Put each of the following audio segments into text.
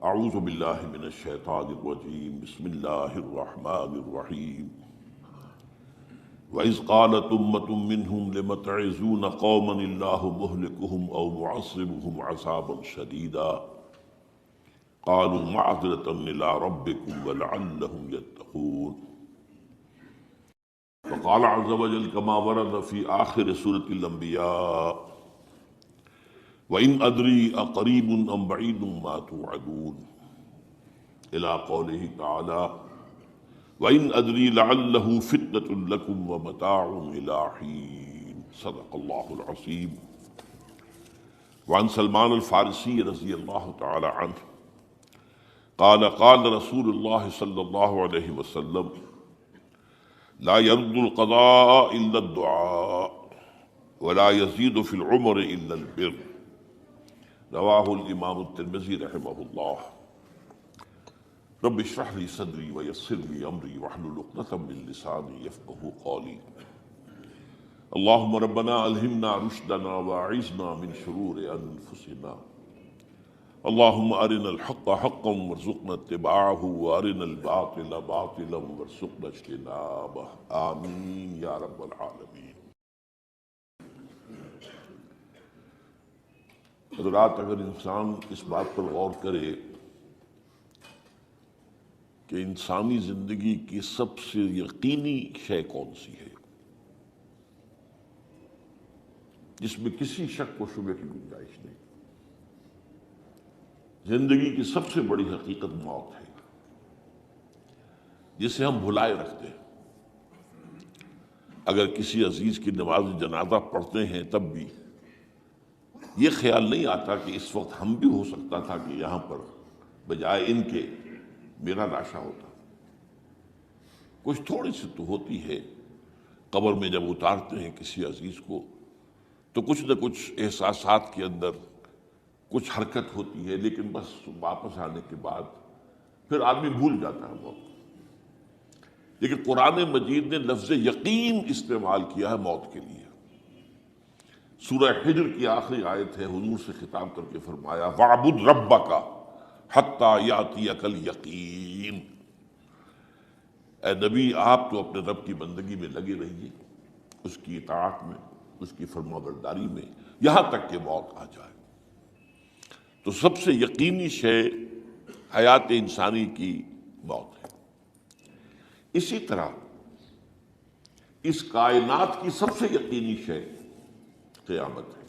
اعوذ باللہ من الشیطان الرجیم بسم اللہ الرحمن الرحیم وَإِذْ قَالَتْ أُمَّةٌ مِّنْهُمْ لِمَ تَعِظُونَ قَوْمًا اللَّهُ مُهْلِكُهُمْ أَوْ مُعَذِّبُهُمْ عَذَابًا شَدِيدًا قَالُوا مَعْذِرَةً إِلَىٰ رَبِّكُمْ وَلَعَلَّهُمْ يَتَّقُونَ وقال عز وجل كما ورد في آخر سورة الأنبياء وَإِنْ أَدْرِي أَقَرِيبٌ أَمْ بَعِيدٌ مَا تُوعَدُونَ إلى قوله تعالى وَإِنْ أَدْرِي لَعَلَّهُ فِتْنَةٌ لَكُمْ وَمَتَاعٌ إِلَىٰ حِينٍ صدق الله العظيم. وعن سلمان الفارسی رضی اللہ تعالی عنہ قال قال رسول اللہ صلی اللہ علیہ وسلم لا يرد القضاء إلا الدعاء ولا يزيد في العمر إلا البر رواہ الامام الترمذی رحمہ اللہ. رب اشرح لی صدری ویسر لی امری واحلل عقدۃ من لسانی یفقہوا قولی. اللہم ربنا الہمنا رشدنا واعذنا من شرور انفسنا. اللہم ارنا الحق حقا وارزقنا اتباعہ وارنا الباطل باطلا وارزقنا اجتنابہ. آمین یا رب العالمین. حضرات، اگر انسان اس بات پر غور کرے کہ انسانی زندگی کی سب سے یقینی شے کون سی ہے جس میں کسی شک و شبہ کی گنجائش نہیں، زندگی کی سب سے بڑی حقیقت موت ہے جسے ہم بھلائے رکھتے ہیں. اگر کسی عزیز کی نماز جنازہ پڑھتے ہیں تب بھی یہ خیال نہیں آتا کہ اس وقت ہم بھی ہو سکتا تھا کہ یہاں پر بجائے ان کے میرا لاشا ہوتا. کچھ تھوڑی سی تو ہوتی ہے. قبر میں جب اتارتے ہیں کسی عزیز کو تو کچھ نہ کچھ احساسات کے اندر کچھ حرکت ہوتی ہے، لیکن بس واپس آنے کے بعد پھر آدمی بھول جاتا ہے موت. لیکن قرآن مجید نے لفظ یقین استعمال کیا ہے موت کے لیے. سورہ حجر کی آخری آیت ہے، حضور سے خطاب کر کے فرمایا وَاعْبُدْ رَبَّكَ حَتَّى يَأْتِيَكَ الْيَقِينُ. اے نبی، آپ تو اپنے رب کی بندگی میں لگے رہیے، اس کی اطاعت میں، اس کی فرمانبرداری میں، یہاں تک کہ موت آ جائے. تو سب سے یقینی شے حیات انسانی کی موت ہے. اسی طرح اس کائنات کی سب سے یقینی شے قیامت ہے.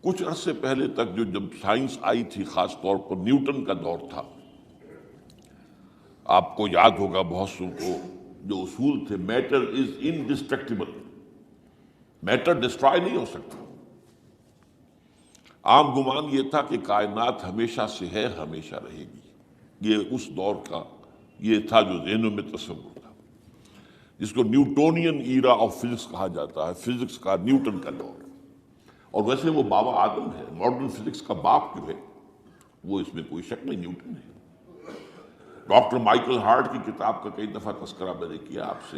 کچھ عرصے پہلے تک جب سائنس آئی تھی، خاص طور پر نیوٹن کا دور تھا، آپ کو یاد ہوگا بہت سو کو جو اصول تھے، میٹر از انڈسٹرکٹیبل، میٹر ڈسٹرائے نہیں ہو سکتا. عام گمان یہ تھا کہ کائنات ہمیشہ سے ہے، ہمیشہ رہے گی. یہ اس دور کا یہ تھا جو ذہنوں میں تصور تھا، جس کو نیوٹونین ایرا آف فزکس کہا جاتا ہے، فزکس کا نیوٹن کا دور. اور ویسے وہ بابا آدم ہے، ماڈرن فزکس کا باپ جو ہے وہ اس میں کوئی شک نہیں، نیوٹن ہے. ڈاکٹر مائیکل ہارٹ کی کتاب کا کئی دفعہ تذکرہ میں نے کیا آپ سے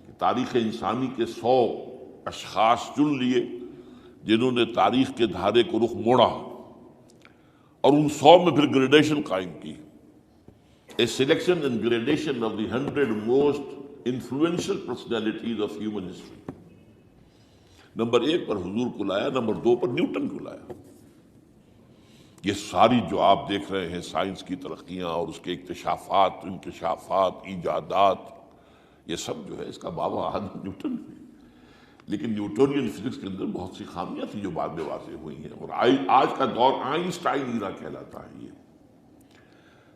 کہ تاریخ انسانی کے 100 اشخاص چن لیے جنہوں نے تاریخ کے دھارے کو رخ موڑا، اور ان 100 میں پھر گریڈیشن قائم کی. A selection and gradation of the 100 most influential personalities of human history. Number 1 پر حضور کو لایا، نمبر 2 پر نیوٹن کو لایا. یہ ساری جو آپ دیکھ رہے ہیں سائنس کی ترقیاں اور اس کے اکتشافات، انکشافات، ایجادات، یہ سب جو ہے اس کا بابا آدم نیوٹن ہے. لیکن نیوٹونین فزکس کے اندر بہت سی خامیاں تھیں جو بعد میں واضح ہوئی ہیں، اور آج کا دور آئنسٹائن ایرا کہلاتا ہے. یہ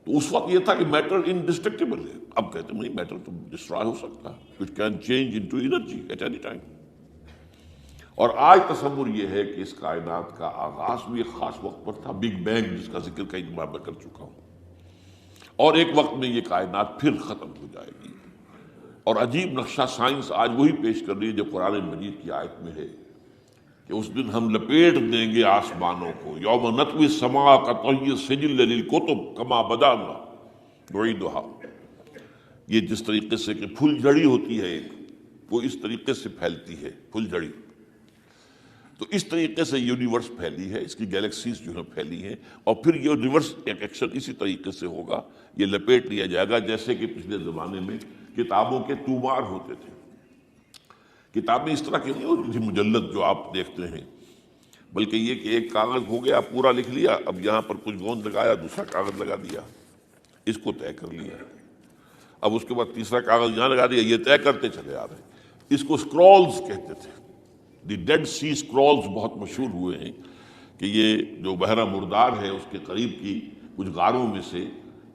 تو اس وقت یہ تھا کہ میٹر انڈسٹرکٹیبل ہے. اب کہتے ہیں نہیں، میٹر تو ڈسٹرائے ہو سکتا ہے، it can change into energy at any time. اور آج تصور یہ ہے کہ اس کائنات کا آغاز بھی ایک خاص وقت پر تھا، بگ بینگ، جس کا ذکر کئی بار میں کر چکا ہوں، اور ایک وقت میں یہ کائنات پھر ختم ہو جائے گی. اور عجیب نقشہ سائنس آج وہی پیش کر رہی ہے جو قرآن مجید کی آیت میں ہے کہ اس دن ہم لپیٹ دیں گے آسمانوں کو، یوم نطوی السماء کطی السجل للکتب کما بدانا نعیدھا. یہ جس طریقے سے کہ پھل جھڑی ہوتی ہے ایک، وہ اس طریقے سے پھیلتی ہے پھل جھڑی. تو اس طریقے سے یونیورس پھیلی ہے، اس کی گیلیکسیز جو ہے پھیلی ہیں، اور پھر یہ یونیورس ایک ایکشن اسی طریقے سے ہوگا، یہ لپیٹ لیا جائے گا جیسے کہ پچھلے زمانے میں کتابوں کے طومار ہوتے تھے۔ کتابیں اس طرح کی نہیں ہوتی تھی مجلد جو آپ دیکھتے ہیں، بلکہ یہ کہ ایک کاغذ ہو گیا پورا لکھ لیا، اب یہاں پر کچھ گوند لگایا، دوسرا کاغذ لگا دیا، اس کو طے کر لیا، اب اس کے بعد تیسرا کاغذ یہاں لگا دیا، یہ طے کرتے چلے آ رہے ہیں۔ اس کو سکرولز کہتے تھے، دی ڈیڈ سی سکرولز بہت مشہور ہوئے ہیں کہ یہ جو بحیرہ مردار ہے اس کے قریب کی کچھ غاروں میں سے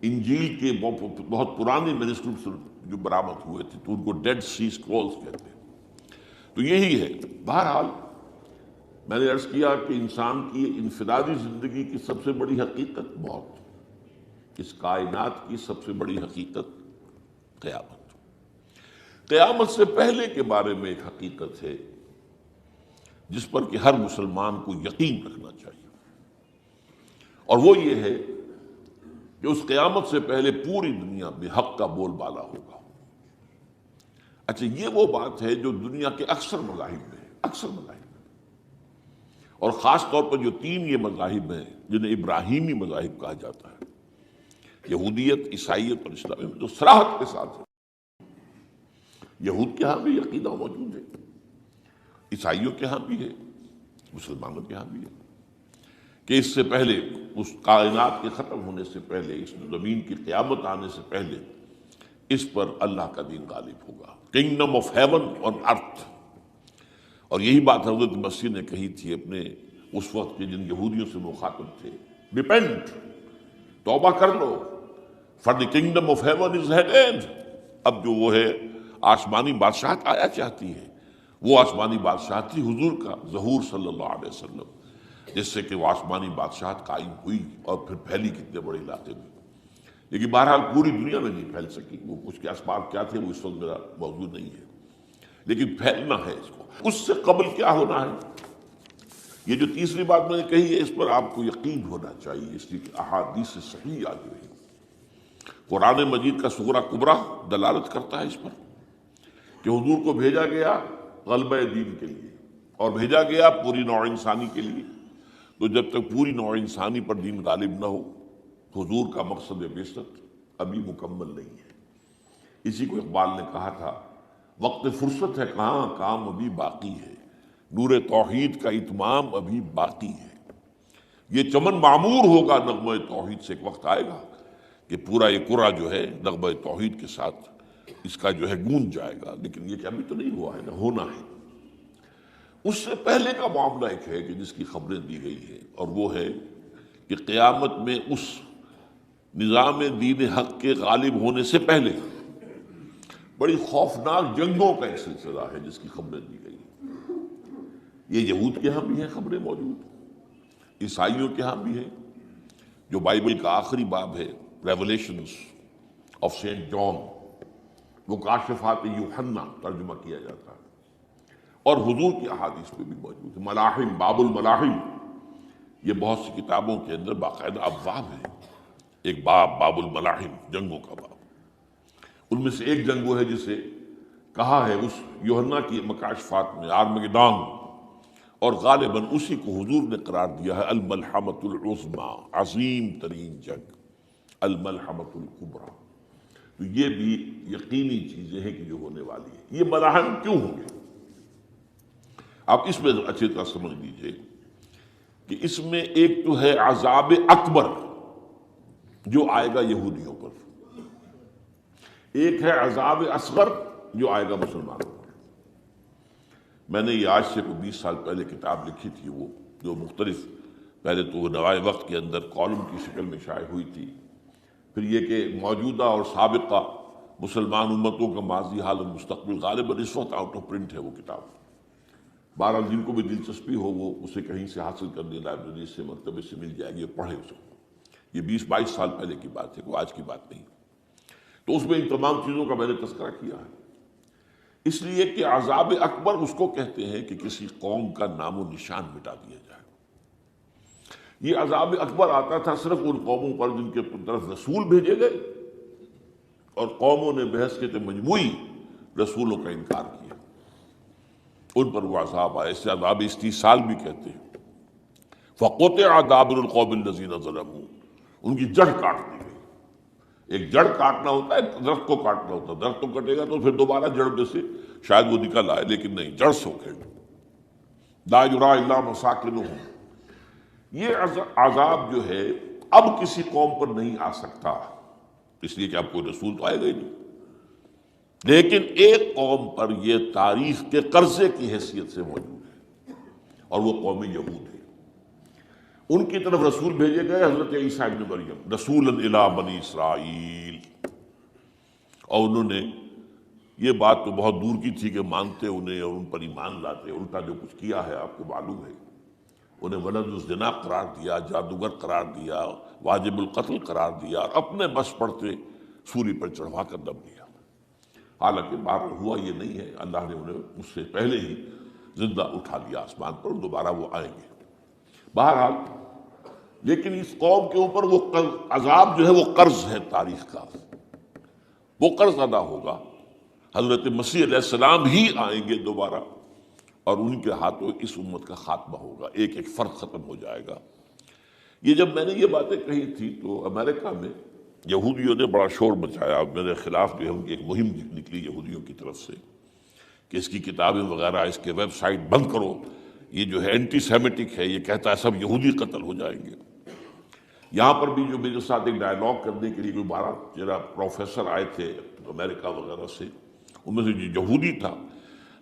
انجیل کے بہت پرانے مینuscripts جو برآمد ہوئے تھے، تو ان کو ڈیڈ سی سکرولز کہتے ہیں۔ تو یہی ہے۔ بہرحال میں نے عرض کیا کہ انسان کی انفرادی زندگی کی سب سے بڑی حقیقت موت، اس کائنات کی سب سے بڑی حقیقت قیامت۔ قیامت سے پہلے کے بارے میں ایک حقیقت ہے جس پر کہ ہر مسلمان کو یقین رکھنا چاہیے، اور وہ یہ ہے کہ اس قیامت سے پہلے پوری دنیا میں حق کا بول بالا ہوگا۔ اچھا، یہ وہ بات ہے جو دنیا کے اکثر مذاہب میں ہے، اکثر مذاہب میں، اور خاص طور پر جو تین یہ مذاہب ہیں جنہیں ابراہیمی مذاہب کہا جاتا ہے، یہودیت، عیسائیت اور اسلام، جو صراحت کے ساتھ ہے۔ یہود کے ہاں بھی عقیدہ موجود ہے، عیسائیوں کے ہاں بھی ہے، مسلمانوں کے ہاں بھی ہے، کہ اس سے پہلے، اس کائنات کے ختم ہونے سے پہلے، اس زمین کی قیامت آنے سے پہلے اس پر اللہ کا دین غالب ہوگا، کنگڈم آف ہیون آن ارتھ۔ اور یہی بات حضرت مسیح نے کہی تھی اپنے اس وقت کے جن یہودیوں سے مخاطب تھے، ریپینٹ، توبہ کر لو، for the kingdom of heaven is at hand. اب جو وہ ہے آسمانی بادشاہت آیا چاہتی ہے، وہ آسمانی بادشاہت تھی حضور کا ظہور صلی اللہ علیہ وسلم، جس سے کہ وہ آسمانی بادشاہت قائم ہوئی اور پھر پھیلی کتنے بڑے علاقے میں، لیکن بہرحال پوری دنیا میں نہیں پھیل سکی۔ وہ اس کے اسباب کیا تھے وہ اس وقت میرا موضوع نہیں ہے، لیکن پھیلنا ہے اس کو۔ اس سے قبل کیا ہونا ہے، یہ جو تیسری بات میں نے کہی ہے، اس پر آپ کو یقین ہونا چاہیے، اس لیے کہ احادیث صحیح آ گئی۔ قرآن مجید کا سورہ کبریٰ دلالت کرتا ہے اس پر کہ حضور کو بھیجا گیا غلبہ دین کے لیے، اور بھیجا گیا پوری نوع انسانی کے لیے۔ تو جب تک پوری نوع انسانی پر دین غالب نہ ہو، حضور کا مقصد بعثت ابھی مکمل نہیں ہے۔ اسی کو اقبال نے کہا تھا، وقت فرصت ہے کہاں، کام ابھی باقی ہے، نور توحید کا اتمام ابھی باقی ہے۔ یہ چمن معمور ہوگا نغمہ توحید سے، ایک وقت آئے گا کہ پورا یہ قرہ جو ہے نغمہ توحید کے ساتھ اس کا جو ہے گونج جائے گا، لیکن یہ کہ ابھی تو نہیں ہوا ہے، نہ ہونا ہے۔ اس سے پہلے کا معاملہ ایک ہے کہ جس کی خبریں دی گئی ہیں، اور وہ ہے کہ قیامت میں اس نظام دین حق کے غالب ہونے سے پہلے بڑی خوفناک جنگوں کا ایک سلسلہ ہے جس کی خبریں دی گئی ہیں۔ یہ یہود کے ہاں بھی ہیں خبریں موجود، عیسائیوں کے ہاں بھی ہیں۔ جو بائبل کا آخری باب ہے، ریولیشنز آف سینٹ جان، وہ کاشفات یوحنا ترجمہ کیا جاتا ہے، اور حضور کی احادیث میں بھی موجود ہے۔ ملاحم، باب الملاحم، یہ بہت سی کتابوں کے اندر باقاعدہ ابواب ہیں۔ ایک باب، باب الملاحم، جنگوں کا باب۔ ان میں سے ایک جنگ وہ ہے جسے کہا ہے اس یوحنا کی مکاشفات میں آرمگدان، اور غالباً اسی کو حضور نے قرار دیا ہے الملحمۃ العظمیٰ، عظیم ترین جنگ، الملحمۃ الکبریٰ۔ تو یہ بھی یقینی چیزیں ہیں کہ جو ہونے والی ہے۔ یہ ملاحم کیوں ہوں گے؟ آپ اس میں اچھی طرح سمجھ لیجئے کہ اس میں ایک تو ہے عذاب اکبر جو آئے گا یہودیوں پر، ایک ہے عذاب اصغر جو آئے گا مسلمانوں پر۔ میں نے یہ آج سے 20 سال پہلے کتاب لکھی تھی، وہ جو مختلف، پہلے تو نوائے وقت کے اندر کالم کی شکل میں شائع ہوئی تھی، پھر یہ کہ موجودہ اور سابقہ مسلمان امتوں کا ماضی، حال اور مستقبل، غالباً اس وقت آؤٹ آف پرنٹ ہے وہ کتاب۔ بہرحال جن کو بھی دلچسپی ہو وہ اسے کہیں سے حاصل کر لیں، لائبریری سے، مکتبے سے مل جائے گی، پڑھیں اس کو۔ یہ 20-22 سال پہلے کی بات ہے، کوئی آج کی بات نہیں۔ تو اس میں ان تمام چیزوں کا میں نے تذکرہ کیا ہے، اس لیے کہ عذاب اکبر اس کو کہتے ہیں کہ کسی قوم کا نام و نشان مٹا دیا جائے۔ یہ عذاب اکبر آتا تھا صرف ان قوموں پر جن کے طرف رسول بھیجے گئے اور قوموں نے بحث کے مجموعی رسولوں کا انکار کیا۔ ان پر وہ عذاب آئے، اسے عذاب استیصال بھی کہتے ہیں۔ فقطع دابر القوم الذین ظلموا، ان کی جڑ کاٹ دی گئی۔ ایک جڑ کاٹنا ہوتا ہے، درخت کو کاٹنا ہوتا ہے، درخت کو کٹے گا تو پھر دوبارہ جڑ میں سے شاید وہ نکل آئے، لیکن نہیں، جڑ سے اکھیڑ۔ لا یری الا مساکنہم، یہ عذاب جو ہے اب کسی قوم پر نہیں آ سکتا، اس لیے کہ اب کوئی رسول تو آئے گا ہی نہیں، لیکن ایک قوم پر یہ تاریخ کے قرضے کی حیثیت سے موجود ہے، اور وہ قوم یہود ہے۔ ان کی طرف رسول بھیجے گئے حضرت عیسیٰ ابن مریم، رسولا الی بنی اسرائیل، اور انہوں نے یہ بات تو بہت دور کی تھی کہ مانتے انہیں اور ان پر ایمان لاتے، الٹا جو کچھ کیا ہے آپ کو معلوم ہے، انہیں ولد الزنا قرار دیا، جادوگر قرار دیا، واجب القتل قرار دیا، اور اپنے بس پڑتے سولی پر چڑھوا کر دم دیا۔ حالانکہ بات ہوا یہ نہیں ہے، اللہ نے انہیں اس سے پہلے ہی زندہ اٹھا لیا آسمان پر، دوبارہ وہ آئیں گے۔ بہرحال لیکن اس قوم کے اوپر وہ عذاب جو ہے وہ قرض ہے تاریخ کا، وہ قرض ادا ہوگا۔ حضرت مسیح علیہ السلام ہی آئیں گے دوبارہ، اور ان کے ہاتھوں اس امت کا خاتمہ ہوگا، ایک ایک فرق ختم ہو جائے گا۔ یہ جب میں نے یہ باتیں کہی تھی تو امریکہ میں یہودیوں نے بڑا شور مچایا، میرے خلاف جو ہے ان کی ایک مہم نکلی یہودیوں کی طرف سے کہ اس کی کتابیں وغیرہ، اس کے ویب سائٹ بند کرو، یہ جو ہے اینٹی سیمیٹک ہے، یہ کہتا ہے سب یہودی قتل ہو جائیں گے۔ یہاں پر بھی جو میرے ساتھ ایک ڈائلاگ کرنے کے لیے کوئی 12-13 پروفیسر آئے تھے امریکہ وغیرہ سے، ان میں سے جو یہودی تھا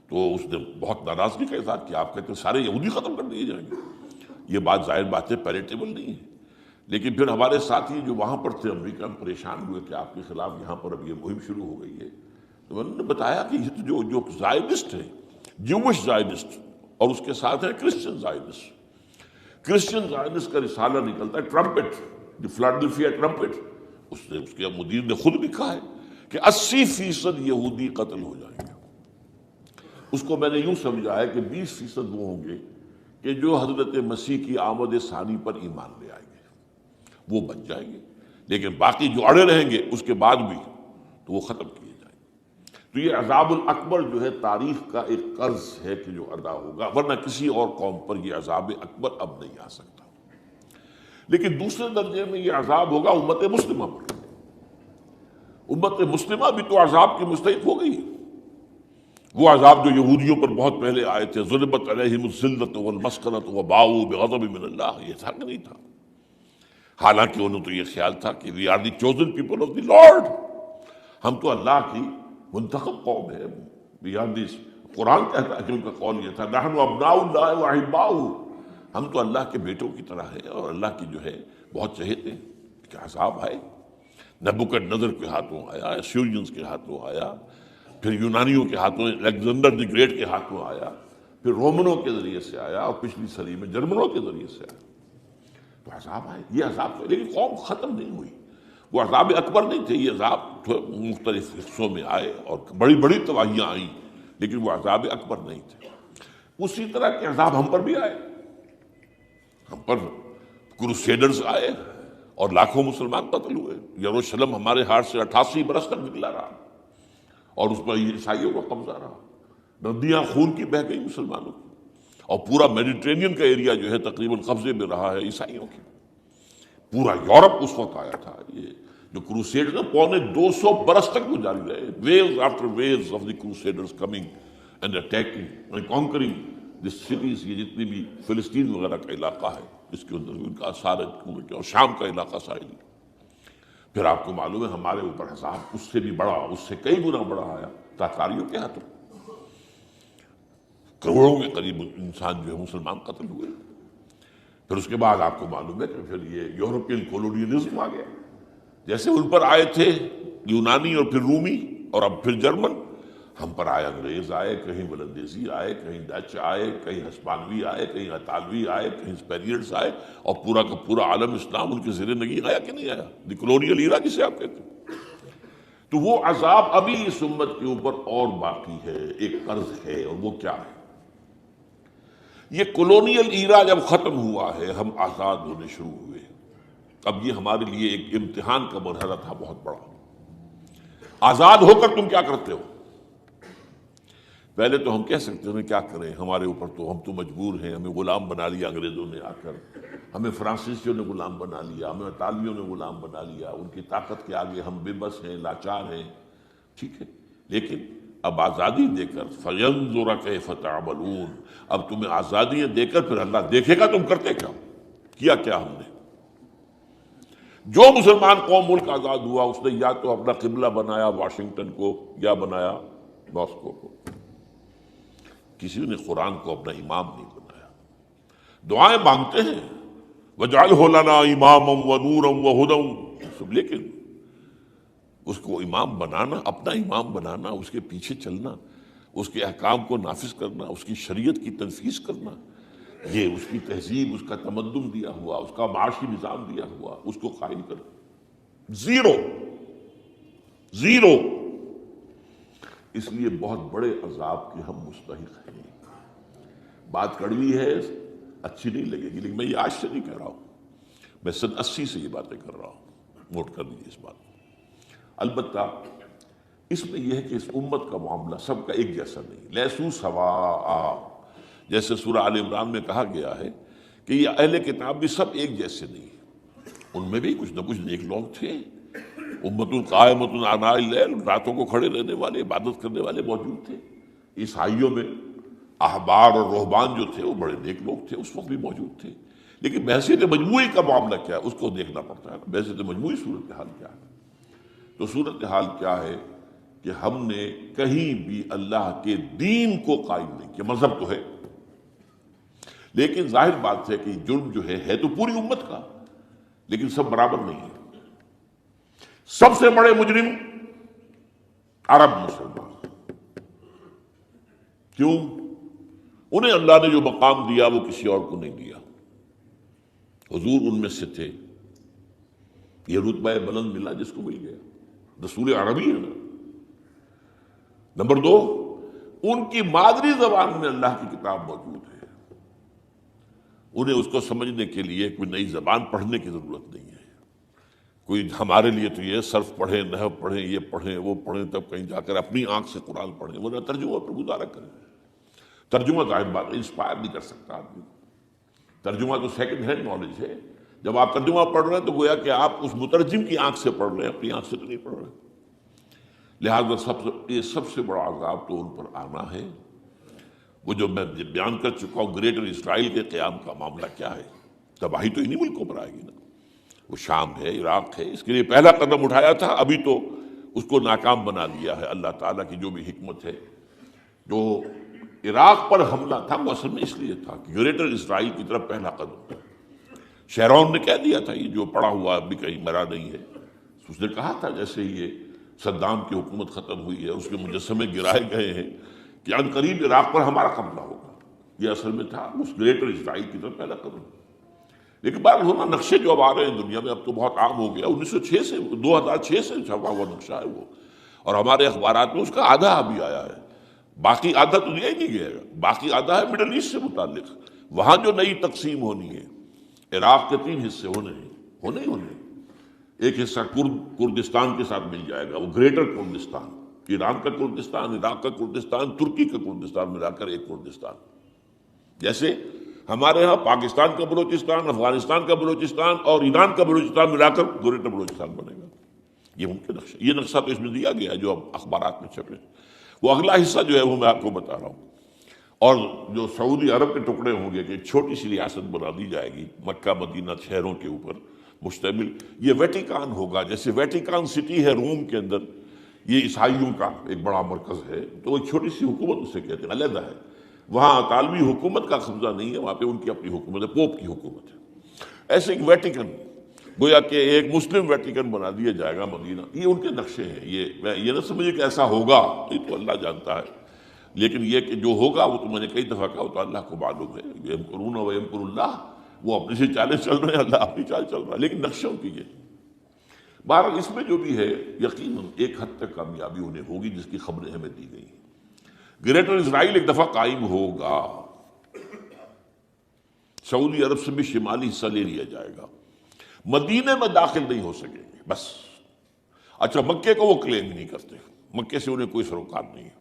تو اس نے بہت ناراضگی کا اظہار کیا، آپ کہتے ہیں سارے یہودی ختم کر دیے جائیں گے، یہ بات ظاہر بات ہے پیلیٹیبل نہیں ہے۔ لیکن پھر ہمارے ساتھی جو وہاں پر تھے امریکہ میں پریشان ہوئے کہ آپ کے خلاف یہاں پر اب یہ مہم شروع ہو گئی ہے، تو میں نے بتایا کہ یہ جو زائنسٹ ہے، جوش زائنسٹ، اور اس کے ساتھ ہے کرسچن زائنسٹ۔ کرسچن زائنسٹ کا رسالہ نکلتا ہے ٹرمپٹ، دی فلاڈلفیا ٹرمپٹ، اس کے مدیر نے خود لکھا ہے کہ 80% یہودی قتل ہو جائیں گے۔ اس کو میں نے یوں سمجھا ہے کہ 20% وہ ہوں گے کہ جو حضرت مسیح کی آمد ثانی پر ایمان لے آئیں گے، وہ بچ جائیں گے، لیکن باقی جو اڑے رہیں گے اس کے بعد بھی تو وہ ختم کیے جائیں گے۔ تو یہ عذاب الاکبر جو ہے تاریخ کا ایک قرض ہے کہ جو ادا ہوگا، ورنہ کسی اور قوم پر یہ عذاب اکبر اب نہیں آ سکتا۔ لیکن دوسرے درجے میں یہ عذاب ہوگا امت مسلمہ پر۔ امت مسلمہ بھی تو عذاب کی مستحق ہو گئی ہے۔ وہ عذاب جو یہودیوں پر بہت پہلے آئے تھے، ضربت علیہم الذلۃ والمسکنۃ وباؤوا بغضب من اللہ، یہ تھا کہ نہیں تھا؟ حالانکہ انہوں تو یہ خیال تھا کہ we are the chosen people of the lord, ہم تو اللہ کی منتخب قوم ہے، وی آر دی، قرآن کہتا ہے کہ ان کا قول یہ تھا نحن ابناء اللہ واحباؤہ، ہم تو اللہ کے بیٹوں کی طرح ہیں اور اللہ کی جو ہے بہت چہیتے ہیں۔ کہ عذاب آئے، نبوکدنضر کے ہاتھوں آیا، اسیرینز کے ہاتھوں آیا، پھر یونانیوں کے ہاتھوں، الیگزینڈر دی گریٹ کے ہاتھوں آیا، پھر رومنوں کے ذریعے سے آیا، اور پچھلی صدی میں جرمنوں کے ذریعے سے آیا۔ تو عذاب آئے، یہ عذاب تو، لیکن قوم ختم نہیں ہوئی۔ وہ عذاب اکبر نہیں تھے، یہ عذاب مختلف حصوں میں آئے اور بڑی بڑی تباہیاں آئیں، لیکن وہ عذاب اکبر نہیں تھے۔ اسی طرح کے عذاب ہم پر بھی آئے، ہم پر کروسیڈرز آئے اور لاکھوں مسلمان قتل ہوئے۔ یروشلم ہمارے ہاتھ سے 88 برس تک نکلا رہا، اور اس پر عیسائیوں کا قبضہ رہا، ندیاں خون کی بہہ گئی مسلمانوں کی، اور پورا میڈیٹرینین کا ایریا جو ہے تقریباً قبضے میں رہا ہے عیسائیوں کی۔ پورا یورپ اس وقت آیا تھا۔ یہ جو کروسیڈ نا 250 برس تک وہ جاری رہے، waves after waves of the crusaders coming and attacking and conquering the cities. یہ جتنی بھی فلسطین وغیرہ کا علاقہ ہے اس کے اندر ان کا اثار ہے، اور شام کا علاقہ ساحلی۔ پھر آپ کو معلوم ہے ہمارے اوپر عذاب اس سے بھی بڑا، اس سے کئی گنا بڑا آیا تاتاریوں کے ہاتھوں، کروڑوں کے قریب انسان جو ہے مسلمان قتل ہوئے۔ پھر اس کے بعد آپ کو معلوم ہے کہ پھر یہ یورپین کولونیلزم آ گیا، جیسے ان پر آئے تھے یونانی اور پھر رومی اور اب پھر جرمن، ہم پر آئے انگریز آئے، کہیں ولندیزی آئے، کہیں ڈچ آئے، کہیں ہسپانوی آئے، کہیں اطالوی آئے، کہیں اسپینیئرز آئے، اور پورا کا پورا عالم اسلام ان کے زیر نگین آیا کہ نہیں آیا؟ دی کولونیل ایرا جسے آپ کہتے ہیں۔ تو وہ عذاب ابھی اس امت کے اوپر اور باقی ہے، ایک قرض ہے، اور وہ کیا ہے؟ یہ کولونیل ایرا جب ختم ہوا ہے، ہم آزاد ہونے شروع ہوئے، اب یہ ہمارے لیے ایک امتحان کا مرحلہ تھا بہت بڑا۔ آزاد ہو کر تم کیا کرتے ہو؟ پہلے تو ہم کہہ سکتے ہیں کیا کریں، ہمارے اوپر تو ہم تو مجبور ہیں، ہمیں غلام بنا لیا انگریزوں نے آ کر، ہمیں فرانسیسیوں نے غلام بنا لیا، ہمیں اطالویوں نے غلام بنا لیا، ان کی طاقت کے آگے ہم بے بس ہیں، لاچار ہیں. ٹھیک ہے، لیکن اب آزادی دے کر فَيَنظُرَ كَيْفَ تَعْمَلُونَ، اب تمہیں آزادیاں دے کر پھر اللہ دیکھے گا تم کرتے کیا کیا ہم نے. جو مسلمان قوم ملک آزاد ہوا اس نے یا تو اپنا قبلہ بنایا واشنگٹن کو یا بنایا ماسکو کو، کسی نے قرآن کو اپنا امام نہیں بنایا. دعائیں مانگتے ہیں وَاجْعَلْهُ لَنَا إِمَامًا وَنُورًا وَهُدًى، لیکن اس کو امام بنانا، اپنا امام بنانا، اس کے پیچھے چلنا، اس کے احکام کو نافذ کرنا، اس کی شریعت کی تنفیذ کرنا، یہ اس کی تہذیب، اس کا تمدن دیا ہوا، اس کا معاشی نظام دیا ہوا، اس کو قائم کرنا، زیرو زیرو. اس لیے بہت بڑے عذاب کے ہم مستحق ہیں. بات کڑوی ہے، اچھی نہیں لگے گی، لیکن میں یہ آج سے نہیں کہہ رہا ہوں، میں سن 80 سے یہ باتیں کر رہا ہوں. نوٹ کر لیجیے اس بات کو. البتہ اس میں یہ ہے کہ اس امت کا معاملہ سب کا ایک جیسا نہیں، لیسو سواء، جیسے سورہ آل عمران میں کہا گیا ہے کہ یہ اہل کتاب بھی سب ایک جیسے نہیں، ان میں بھی کچھ نہ کچھ نیک لوگ تھے. امت قائمۃ آناء اللیل، راتوں کو کھڑے رہنے والے، عبادت کرنے والے موجود تھے. عیسائیوں میں احبار اور رہبان جو تھے وہ بڑے نیک لوگ تھے، اس وقت بھی موجود تھے. لیکن بحثیت مجموعی کا معاملہ کیا ہے اس کو دیکھنا پڑتا ہے، بحثیت مجموعی صورتحال کیا ہے. تو صورتحال کیا ہے کہ ہم نے کہیں بھی اللہ کے دین کو قائم نہیں کیا. مذہب تو ہے، لیکن ظاہر بات ہے کہ جرم جو ہے تو پوری امت کا، لیکن سب برابر نہیں ہے. سب سے بڑے مجرم عرب مسلمان. کیوں؟ انہیں اللہ نے جو مقام دیا وہ کسی اور کو نہیں دیا. حضور ان میں سے تھے، یہ رتبہ بلند ملا جس کو مل گیا، رسول عربی ہے نا. نمبر 2، ان کی مادری زبان میں اللہ کی کتاب موجود ہے، انہیں اس کو سمجھنے کے لیے کوئی نئی زبان پڑھنے کی ضرورت نہیں ہے. کوئی ہمارے لیے تو یہ صرف پڑھیں، نحو پڑھیں، یہ پڑھیں، وہ پڑھیں، تب کہیں جا کر اپنی آنکھ سے قرآن پڑھیں، ورنہ ترجمہ پر گزارا کریں. ترجمہ ظاہر بات ہے انسپائر نہیں کر سکتا آدمی. ترجمہ تو سیکنڈ ہینڈ نالج ہے. جب آپ ترجمہ پڑھ رہے ہیں تو گویا کہ آپ اس مترجم کی آنکھ سے پڑھ رہے ہیں، اپنی آنکھ سے تو نہیں پڑھ رہے. لہٰذا یہ سب سے بڑا عذاب تو ان پر آنا ہے. وہ جو میں بیان کر چکا ہوں گریٹر اسرائیل کے قیام کا معاملہ کیا ہے، تباہی تو انہی ملکوں پر آئے گی نا. وہ شام ہے، عراق ہے، اس کے لیے پہلا قدم اٹھایا تھا، ابھی تو اس کو ناکام بنا دیا ہے. اللہ تعالیٰ کی جو بھی حکمت ہے. جو عراق پر حملہ تھا وہ اصل میں اس لیے تھا کہ گریٹر اسرائیل کی طرف پہلا قدم تھا. شیرون نے کہہ دیا تھا یہ جو پڑا ہوا ابھی کہیں مرا نہیں ہے. اس نے کہا تھا جیسے یہ صدام کی حکومت ختم ہوئی ہے، اس کے مجسمے گرائے گئے ہیں کہ ان قریب عراق پر ہمارا قبضہ ہوگا. یہ اصل میں تھا اس گریٹر اسرائیل کی طرف پہلا قدم. لیکن بات ہونا نقشے جو اب آ رہے ہیں دنیا میں، اب تو بہت عام ہو گیا. 1906 سے 2006 سے چھپا ہوا نقشہ ہے وہ، اور ہمارے اخبارات میں اس کا آدھا ابھی آیا ہے. باقی آدھا تو دیا ہی نہیں گیا گا. باقی آدھا ہے مڈل ایسٹ سے متعلق. وہاں جو نئی تقسیم ہونی ہے، عراق کے 3 حصے ہونے ہیں. ایک حصہ کردستان کے ساتھ مل جائے گا، وہ گریٹر کردستان، ایران کا کردستان، عراق کا کردستان، ترکی کا کردستان ملا کر ایک کردستان. جیسے ہمارے ہاں پاکستان کا بلوچستان، افغانستان کا بلوچستان اور ایران کا بلوچستان ملا کر گریٹر بلوچستان بنے گا. یہ ممکن نقشہ، یہ نقشہ تو اس میں دیا گیا ہے جو اب اخبارات میں چھپے. وہ اگلا حصہ جو ہے وہ میں آپ کو بتا رہا ہوں. اور جو سعودی عرب کے ٹکڑے ہوں گے کہ ایک چھوٹی سی ریاست بنا دی جائے گی مکہ مدینہ شہروں کے اوپر مشتمل. یہ ویٹیکان ہوگا، جیسے ویٹیکان سٹی ہے روم کے اندر، یہ عیسائیوں کا ایک بڑا مرکز ہے. تو ایک چھوٹی سی حکومت اسے کہتے ہیں، علیحدہ ہے. وہاں اطالوی حکومت کا قبضہ نہیں ہے، وہاں پہ ان کی اپنی حکومت ہے، پوپ کی حکومت ہے. ایسے ایک ویٹیکن، گویا کہ ایک مسلم ویٹیکن بنا دیا جائے گا مدینہ. یہ ان کے نقشے ہیں. یہ نہ سمجھے کہ ایسا ہوگا، یہ تو اللہ جانتا ہے. لیکن یہ کہ جو ہوگا وہ تو میں نے کئی دفعہ کہا، وہ تو اللہ کو معلوم ہے. یمکرون و یمکر اللہ، وہ اپنی سی چالیں چل رہے ہیں، اللہ اپنی چال چل رہا ہے. لیکن نقشوں کی یہ بہرحال اس میں جو بھی ہے یقیناً ایک حد تک کامیابی انہیں ہوگی جس کی خبریں ہمیں دی گئی ہیں. گریٹر اسرائیل ایک دفعہ قائم ہوگا، سعودی عرب سے بھی شمالی حصہ لے لیا جائے گا. مدینے میں داخل نہیں ہو سکیں گے بس. اچھا، مکے کو وہ کلیم ہی نہیں کرتے، مکے سے انہیں کوئی سروکار نہیں ہے.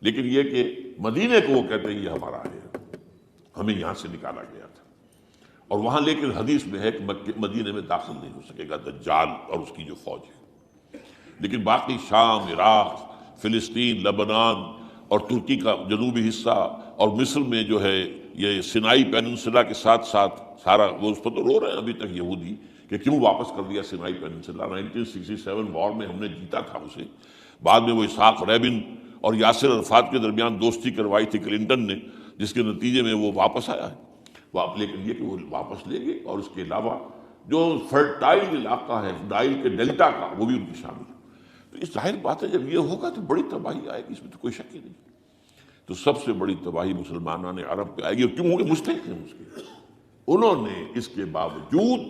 لیکن یہ کہ مدینے کو وہ کہتے ہیں یہ ہمارا ہے، ہمیں یہاں سے نکالا گیا تھا، اور وہاں لیکن حدیث میں ہے کہ مدینے میں داخل نہیں ہو سکے گا دجال اور اس کی جو فوج ہے، لیکن باقی شام، عراق، فلسطین، لبنان اور ترکی کا جنوبی حصہ اور مصر میں جو ہے یہ سینائی پیننسلا کے ساتھ ساتھ سارا، وہ اس پر تو رو رہے ہیں ابھی تک یہودی کہ کیوں واپس کر دیا سینائی پیننسلا، 1967 وار میں ہم نے جیتا تھا اسے، بعد میں وہ اسحاق ریبن اور یاسر عرفات کے درمیان دوستی کروائی تھی کلنٹن نے، جس کے نتیجے میں وہ واپس آیا ہے، لیکن یہ کہ وہ واپس لے گئے، اور اس کے علاوہ جو فرٹائل علاقہ ہے نائل کے ڈیلٹا کا وہ بھی ان کی شامل ہے۔ تو اس ظاہر بات ہے جب یہ ہوگا تو بڑی تباہی آئے گی، اس میں تو کوئی شک ہی نہیں۔ تو سب سے بڑی تباہی مسلمانان عرب پہ آئے گی، اور کیوں؟ ہوگی مستحق ہیں اس کے، انہوں نے اس کے باوجود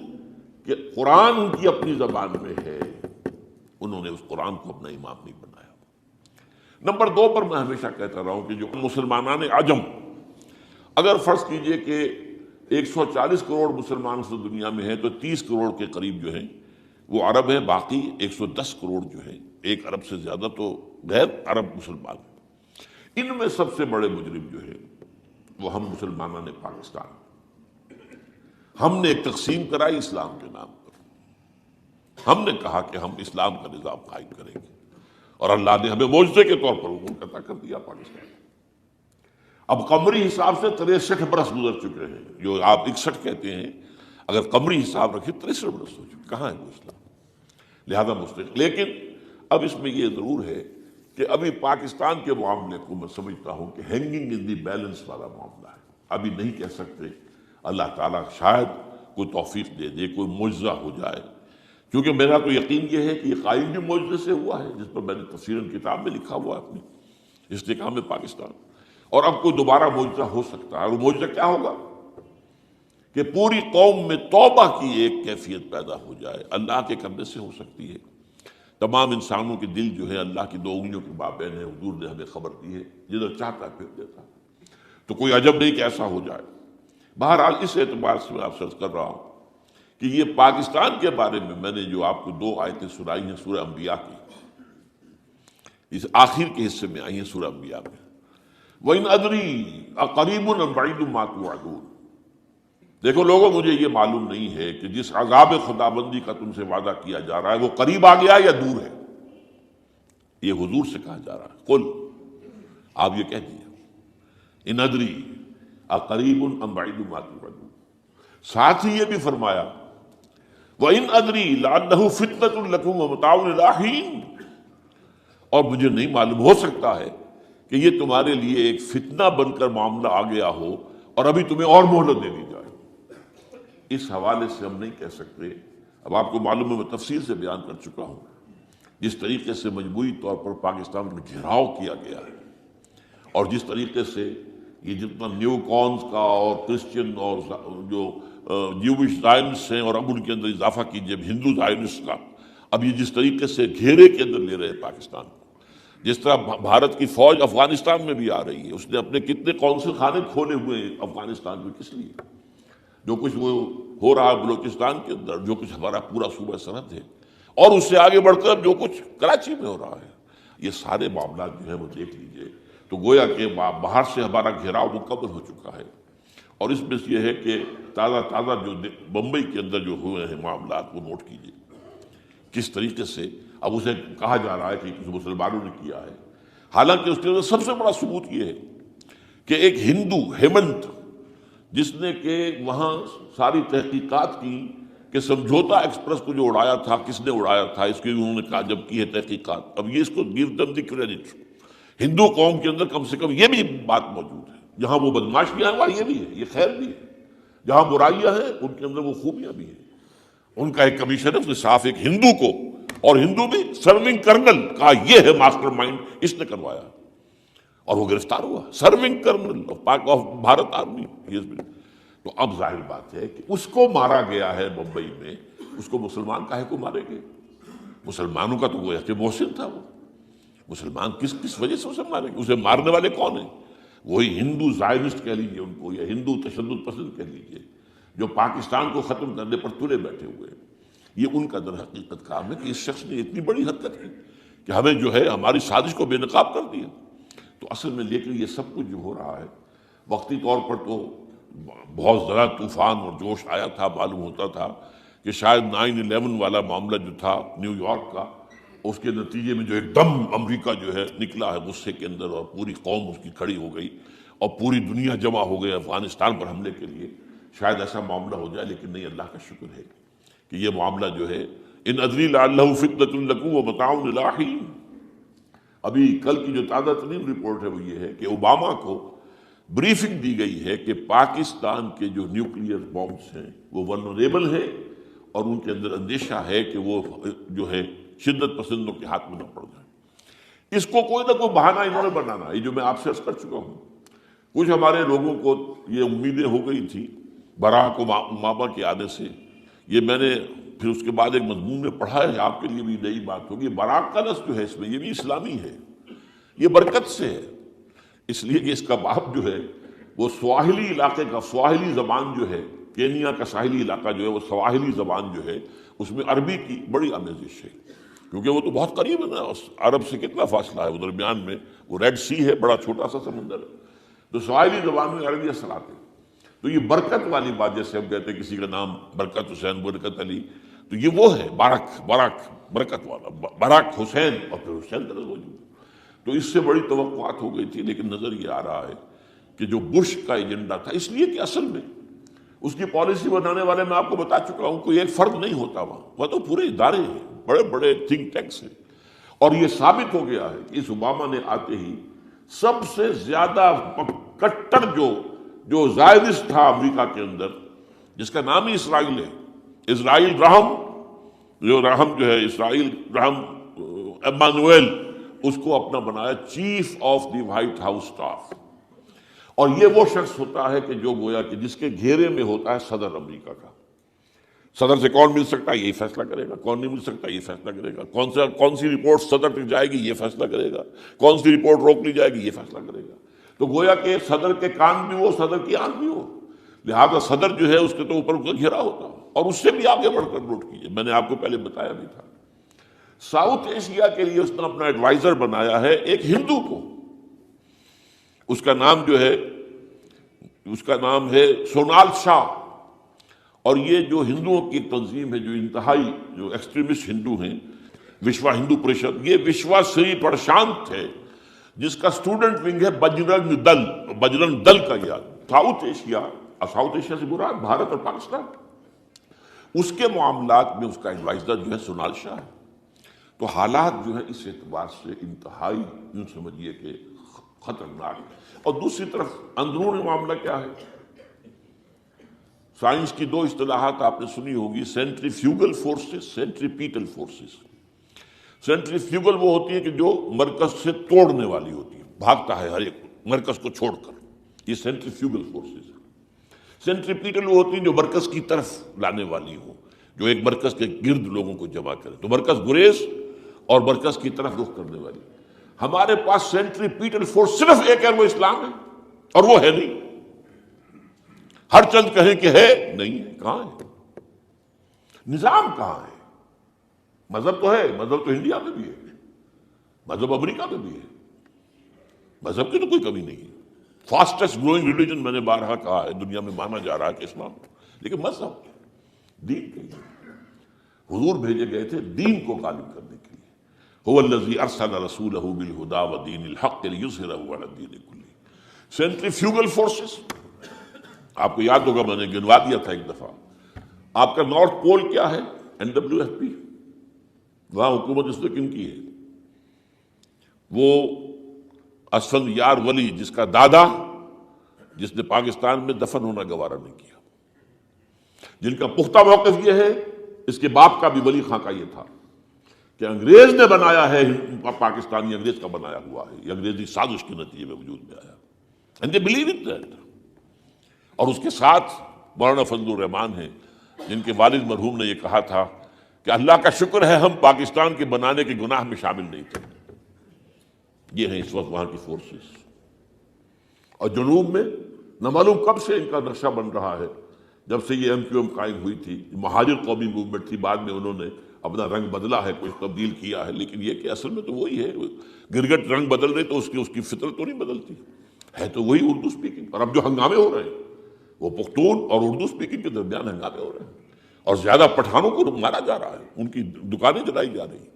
کہ قرآن ان کی اپنی زبان میں ہے، انہوں نے اس قرآن کو اپنا امام نہیں بنایا۔ نمبر 2 پر میں ہمیشہ کہتا رہا ہوں کہ جو مسلمانان عجم، اگر فرض کیجئے کہ 140 کروڑ مسلمان اس دنیا میں ہیں تو 30 کروڑ کے قریب جو ہیں وہ عرب ہیں، باقی 110 کروڑ جو ہیں، 1 ارب سے زیادہ تو غیر عرب مسلمان ہیں۔ ان میں سب سے بڑے مجرم جو ہیں وہ ہم مسلمانان پاکستان، ہم نے ایک تقسیم کرائی اسلام کے نام پر، ہم نے کہا کہ ہم اسلام کا نظام قائم کریں گے، اور اللہ نے ہمیں معجزے کے طور پر وہ منقطع کر دیا پاکستان۔ اب قمری حساب سے 63 برس گزر چکے ہیں، جو آپ 61 کہتے ہیں، اگر قمری حساب رکھیں 63 برس ہو چکے، کہاں ہے وہ اسلام؟ لہذا مستقل۔ لیکن اب اس میں یہ ضرور ہے کہ ابھی پاکستان کے معاملے کو میں سمجھتا ہوں کہ ہینگنگ ان دی بیلنس والا معاملہ ہے، ابھی نہیں کہہ سکتے، اللہ تعالیٰ شاید کوئی توفیق دے دے، کوئی معجزہ ہو جائے، کیونکہ میرا تو یقین یہ ہے کہ یہ قائم بھی معجزے سے ہوا ہے، جس پر میں نے تفسیراً کتاب میں لکھا ہوا ہے اپنی استحکام پاکستان، اور اب کوئی دوبارہ معجزہ ہو سکتا ہے، اور وہ معجزہ کیا ہوگا کہ پوری قوم میں توبہ کی ایک کیفیت پیدا ہو جائے، اللہ کے کرنے سے ہو سکتی ہے۔ تمام انسانوں کے دل جو ہے اللہ کی 2 انگلیوں کے مابین ہے، حضور نے ہمیں خبر دی ہے، جدھر چاہتا ہے پھر دیتا ہے، تو کوئی عجب نہیں کہ ایسا ہو جائے۔ بہرحال اس اعتبار سے میں آپ سے عرض کر رہا ہوں کہ یہ پاکستان کے بارے میں نے جو آپ کو 2 آیتیں سنائی ہیں سورہ انبیاء کی، اس آخر کے حصے میں آئی ہیں سورہ انبیاء میں، وَإِنْ أَدْرِي أَقَرِيبٌ أَمْ بَعِيدٌ مَا تُوعَدُونَ۔ دیکھو لوگوں، مجھے یہ معلوم نہیں ہے کہ جس عذاب خدا بندی کا تم سے وعدہ کیا جا رہا ہے وہ قریب آ گیا یا دور ہے۔ یہ حضور سے کہا جا رہا ہے، قل، آپ یہ کہہ دیے، ان ادری اقریب ام بعید ما توعدون۔ ساتھ ہی یہ بھی فرمایا وَإِنْ أَدْرِي لَعَلَّهُ فِتْنَةٌ لَكُمْ وَمَتَاعٌ إِلَىٰ حِينٍ، اور مجھے نہیں معلوم، ہو سکتا ہے کہ یہ تمہارے لیے ایک فتنہ بن کر معاملہ آ گیا ہو اور ابھی تمہیں اور مہلت دے دی جائے۔ اس حوالے سے ہم نہیں کہہ سکتے، اب آپ کو معلوم ہے میں تفصیل سے بیان کر چکا ہوں جس طریقے سے مجموعی طور پر پاکستان کا گھیراؤ کیا گیا ہے، اور جس طریقے سے یہ جتنا نیو کونز کا اور کرسچن اور جو جیوش زائنسٹ ہیں، اور اب ان کے اندر اضافہ کیجئے ہندو زائنسٹ کا، اب یہ جس طریقے سے گھیرے کے اندر لے رہے ہیں پاکستان کو، جس طرح بھارت کی فوج افغانستان میں بھی آ رہی ہے، اس نے اپنے کتنے قونصل خانے کھولے ہوئے ہیں افغانستان میں، کس لیے؟ جو کچھ وہ ہو رہا ہے بلوچستان کے اندر، جو کچھ ہمارا پورا صوبہ سرحد ہے، اور اس سے آگے بڑھ کر جو کچھ کراچی میں ہو رہا ہے، یہ سارے معاملات جو ہیں وہ دیکھ لیجئے تو گویا کہ باہر سے ہمارا گھیراؤ مکمل ہو چکا ہے، اور اس میں یہ ہے کہ تازہ جو بمبئی کے اندر جو ہوئے ہیں معاملات وہ نوٹ کیجئے کس طریقے سے اب اسے کہا جا رہا ہے کہ کچھ مسلمانوں نے کیا ہے، حالانکہ اس کے اندر سب سے بڑا ثبوت یہ ہے کہ ایک ہندو ہیمنت، جس نے کہ وہاں ساری تحقیقات کی کہ سمجھوتا ایکسپریس کو جو اڑایا تھا کس نے اڑایا تھا، اس کی انہوں نے کہا جب کی ہے تحقیقات، اب یہ اس کو گیو دم دی کریڈٹ، ہندو قوم کے اندر کم سے کم یہ بھی بات موجود ہے، جہاں وہ بدماشیاں ہیں وہاں یہ بھی ہے، یہ خیر بھی ہے، جہاں برائیاں ہیں ان کے اندر وہ خوبیاں بھی ہیں۔ ان کا ایک کمیشن ہے، اس نے صاف ایک ہندو کو، اور ہندو بھی سرونگ کرنل کہا یہ ہے ماسٹر مائنڈ، اس نے کروایا، اور وہ گرفتار ہوا، serving kernel of Bharat army. تو اب ظاہر بات ہے کہ اس کو مارا گیا ہے بمبئی میں، اس کو مسلمان کاہے کو مارے گئے؟ مسلمانوں کا تو وہ ایسے محسن تھا، وہ مسلمان کس وجہ سے اسے مارے گئے؟ اسے مارنے والے کون ہیں؟ وہی ہندو زائنسٹ کہہ لیجیے ان کو، یا ہندو تشدد پسند کہہ لیجیے، جو پاکستان کو ختم کرنے پر تلے بیٹھے ہوئے ہیں۔ یہ ان کا در حقیقت کام ہے کہ اس شخص نے اتنی بڑی حرکت کی کہ ہمیں جو ہے ہماری سازش کو بے نقاب کر دیا۔ تو اصل میں لیکن یہ سب کچھ جو ہو رہا ہے وقتی طور پر تو بہت زیادہ طوفان اور جوش آیا تھا، معلوم ہوتا تھا کہ شاید 9/11 والا معاملہ جو تھا نیو یارک کا، اس کے نتیجے میں جو ایک دم امریکہ جو ہے نکلا ہے غصے کے اندر، اور پوری قوم اس کی کھڑی ہو گئی اور پوری دنیا جمع ہو گئی افغانستان پر حملے کے لیے، شاید ایسا معاملہ ہو جائے، لیکن نہیں، اللہ کا شکر ہے کہ یہ معاملہ جو ہے ان ادری لعلہ فتنۃ لکم ومتاع الی حین۔ ابھی کل کی جو تازہ ترین رپورٹ ہے وہ یہ ہے کہ اوباما کو بریفنگ دی گئی ہے کہ پاکستان کے جو نیوکلیئر بامبس ہیں وہ ولنریبل ہے، اور ان کے اندر اندیشہ ہے کہ وہ جو ہے شدت پسندوں کے ہاتھ میں نہ پڑ جائیں۔ اس کو کوئی نہ کوئی بہانہ انہوں نے بنانا، یہ جو میں آپ سے عرض کر چکا ہوں۔ کچھ ہمارے لوگوں کو یہ امیدیں ہو گئی تھی براک اوباما کے آنے سے، یہ میں نے پھر اس کے بعد ایک مضمون میں پڑھا ہے، آپ کے لیے بھی نئی بات ہوگی۔ براک کا لفظ جو ہے اس میں یہ بھی اسلامی ہے، یہ برکت سے ہے، اس لیے کہ اس کا باپ جو ہے وہ سواحلی علاقے کا، سواحلی زبان جو ہے، کینیا کا ساحلی علاقہ جو ہے وہ سواحلی زبان جو ہے اس میں عربی کی بڑی آمیزش ہے، کیونکہ وہ تو بہت قریب ہے نا، عرب سے کتنا فاصلہ ہے، وہ درمیان میں وہ ریڈ سی ہے، بڑا چھوٹا سا سمندر ہے، تو سواحلی زبان میں عربی اثرات ہیں۔ تو یہ برکت والی بات، جیسے ہم کہتے ہیں کسی کا نام برکت حسین، برکت علی، تو یہ وہ ہے براک برکت والا، براک حسین اور پھر حسین درج موجود ہے۔ تو اس سے بڑی توقعات ہو گئی تھی، لیکن نظر یہ آ رہا ہے کہ جو بش کا ایجنڈا تھا، اس لیے کہ اصل میں اس کی پالیسی بنانے والے میں آپ کو بتا چکا ہوں کوئی ایک فرد نہیں ہوتا وہاں، وہ تو پورے ادارے ہیں، بڑے بڑے تھنک ٹینکس ہیں، اور یہ ثابت ہو گیا ہے کہ اس اوباما نے آتے ہی سب سے زیادہ کٹر جو زائرسٹ تھا امریکہ کے اندر، جس کا نام ہی اسرائیل ہے، اسرائیل رحم، جو ہے اسرائیل رحم ایمانویل، اس کو اپنا بنایا chief of the white house staff. اور یہ وہ شخص ہوتا ہے کہ جو گویا کہ جس کے گھیرے میں ہوتا ہے صدر امریکہ کا۔ صدر سے کون مل سکتا ہے، یہی فیصلہ کرے گا، کون نہیں مل سکتا یہ فیصلہ کرے گا، کون سی رپورٹ صدر تک جائے گی یہ فیصلہ کرے گا، کون سی رپورٹ روک لی جائے گی یہ فیصلہ کرے گا۔ تو گویا کہ صدر کے کان بھی ہو، صدر کی آنکھ بھی ہو، لہذا صدر جو ہے اس کے تو اوپر گھیرا ہوتا، اور اس سے بھی آگے بڑھ کر نوٹ کیجیے، میں نے آپ کو پہلے بتایا بھی تھا، ساؤتھ ایشیا کے لیے اس نے اپنا ایڈوائزر بنایا ہے ایک ہندو کو، اس کا نام ہے سونال شاہ، اور یہ جو ہندوؤں کی تنظیم ہے، جو انتہائی جو ایکسٹریمسٹ ہندو ہیں، وشوا ہندو پریشد، یہ وشوا سری پرشانت ہے، جس کا اسٹوڈنٹ ونگ ہے بجرنگ دل کا یاد۔ ساؤتھ ایشیا سے مراد بھارت اور پاکستان، اس کے معاملات میں اس کا ایڈوائزر جو ہے سونال شاہ ہے۔ تو حالات جو ہے اس اعتبار سے انتہائی یوں سمجھیے کہ خطرناک۔ اور دوسری طرف اندرون معاملہ کیا ہے؟ سائنس کی دو اصطلاحات آپ نے سنی ہوگی، centrifugal forces, centripetal forces. Centrifugal وہ ہوتی ہے کہ جو مرکز سے توڑنے والی ہوتی ہے، بھاگتا ہے ہر ایک مرکز کو چھوڑ کر، یہ سینٹریفیوگل فورسز ہے۔ سینٹریپیٹل وہ ہوتی ہیں جو مرکز کی طرف لانے والی ہوں، جو ایک مرکز کے گرد لوگوں کو جمع کرے، تو مرکز گریز اور مرکز کی طرف رخ کرنے والی۔ ہمارے پاس سینٹریپیٹل فورس صرف ایک ہے، وہ اسلام ہے، اور وہ ہے نہیں۔ ہر چند کہیں کہ ہے، نہیں ہے، کہاں ہے؟ نظام کہاں ہے؟ مذہب تو ہے، مذہب تو انڈیا میں بھی ہے، مذہب امریکہ میں بھی ہے، مذہب کی تو کوئی کمی نہیں ہے۔ فاسٹسٹ گروئنگ ریلیجن میں نے بارہا کہا ہے دنیا میں مانا جا رہا ہے کہ اسلام، لیکن مذہب دین کے لیے حضور بھیجے گئے تھے دین کو غالب کرنے کے لیے۔ هو الذی ارسل رسولہ بالہدی ودین الحق لیظہرہ علی الدین کلہ۔ سینٹریفیوگل فورسز آپ کو یاد ہوگا، میں نے گنوا دیا تھا ایک دفعہ۔ آپ کا نارتھ پول کیا ہے؟ NWFP، وہاں حکومت اس نے کن کی ہے؟ وہ اسفند یار ولی، جس کا دادا، جس نے پاکستان میں دفن ہونا گوارا نہیں کیا، جن کا پختہ موقف یہ ہے، اس کے باپ کا بھی ولی خاں کا یہ تھا کہ انگریز نے بنایا ہے، پاکستانی انگریز کا بنایا ہوا ہے، یہ انگریزی سازش کے نتیجے میں وجود میں آیا، and they believe in that۔ اور اس کے ساتھ مولانا فضل الرحمان ہیں، جن کے والد مرحوم نے یہ کہا تھا کہ اللہ کا شکر ہے ہم پاکستان کے بنانے کے گناہ میں شامل نہیں تھے۔ یہ ہیں اس وقت وہاں کی فورسز۔ اور جنوب میں نہ معلوم کب سے ان کا نقشہ بن رہا ہے جب سے یہ MQM قائم ہوئی تھی، مہاجر قومی موومنٹ تھی، بعد میں انہوں نے اپنا رنگ بدلا ہے، کچھ تبدیل کیا ہے، لیکن یہ کہ اصل میں تو وہی ہے. گرگٹ رنگ بدل رہے تو اس کی فطرت تو نہیں بدلتی ہے، تو وہی اردو اسپیکنگ. اور اب جو ہنگامے ہو رہے ہیں وہ پختون اور اردو اسپیکنگ کے درمیان ہنگامے ہو رہے ہیں، اور زیادہ پٹھانوں کو مارا جا رہا ہے، ان کی دکانیں جلائی جا رہی ہیں.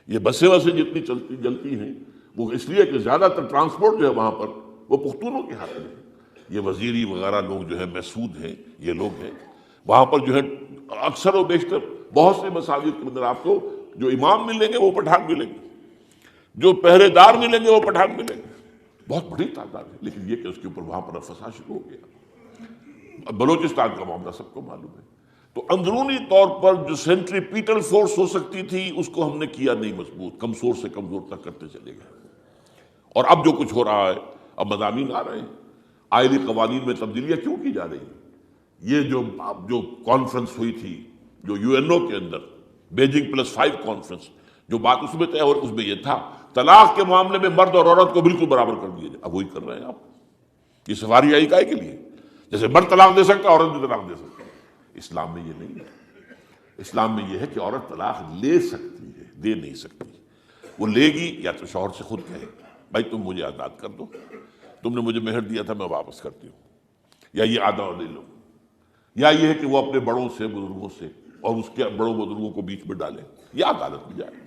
یہ بسیں جتنی جلتی ہیں وہ اس لیے کہ زیادہ تر ٹرانسپورٹ جو ہے وہاں پر وہ پختونوں کے ہاتھ میں ہے. یہ وزیری وغیرہ لوگ جو ہے محسود ہیں، یہ لوگ ہیں وہاں پر جو ہے اکثر و بیشتر بہت سے مساجد کے اندر آپ کو جو امام ملیں گے وہ پٹھان ملیں گے، جو پہرے دار ملیں گے وہ پٹھان ملیں گے. بہت بڑی تعداد ہے، لیکن یہ کہ اس کے اوپر وہاں پر فساد شروع ہو گیا. بلوچستان کا معاملہ سب کو معلوم ہے. تو اندرونی طور پر جو سینٹریپیٹل فورس ہو سکتی تھی اس کو ہم نے کیا نہیں مضبوط، کمزور سے کمزور تک کرتے چلے گئے. اور اب جو کچھ ہو رہا ہے، اب مضامین آ رہے ہیں، آئلی قوانین میں تبدیلیاں کیوں کی جا رہی ہیں. یہ جو کانفرنس ہوئی تھی جو UNO کے اندر، بیجنگ +5 کانفرنس، جو بات اس میں طے اور اس میں یہ تھا طلاق کے معاملے میں مرد اور عورت کو بالکل برابر کر دیا جائے. اب وہی کر رہے ہیں آپ. یہ سفاری آئی کائے کے لیے؟ جیسے مرد طلاق دے سکتا ہے عورت بھی طلاق دے سکتا ہے. اسلام میں یہ نہیں ہے. اسلام میں یہ ہے کہ عورت طلاق لے سکتی ہے، دے نہیں سکتی. وہ لے گی یا تو شوہر سے خود کہے بھائی تم مجھے آزاد کر دو، تم نے مجھے مہر دیا تھا میں واپس کرتی ہوں، یا یہ آدھا لے لو، یا یہ ہے کہ وہ اپنے بڑوں سے، بزرگوں سے اور اس کے بڑوں بزرگوں کو بیچ میں ڈالے، یا عدالت میں جائے.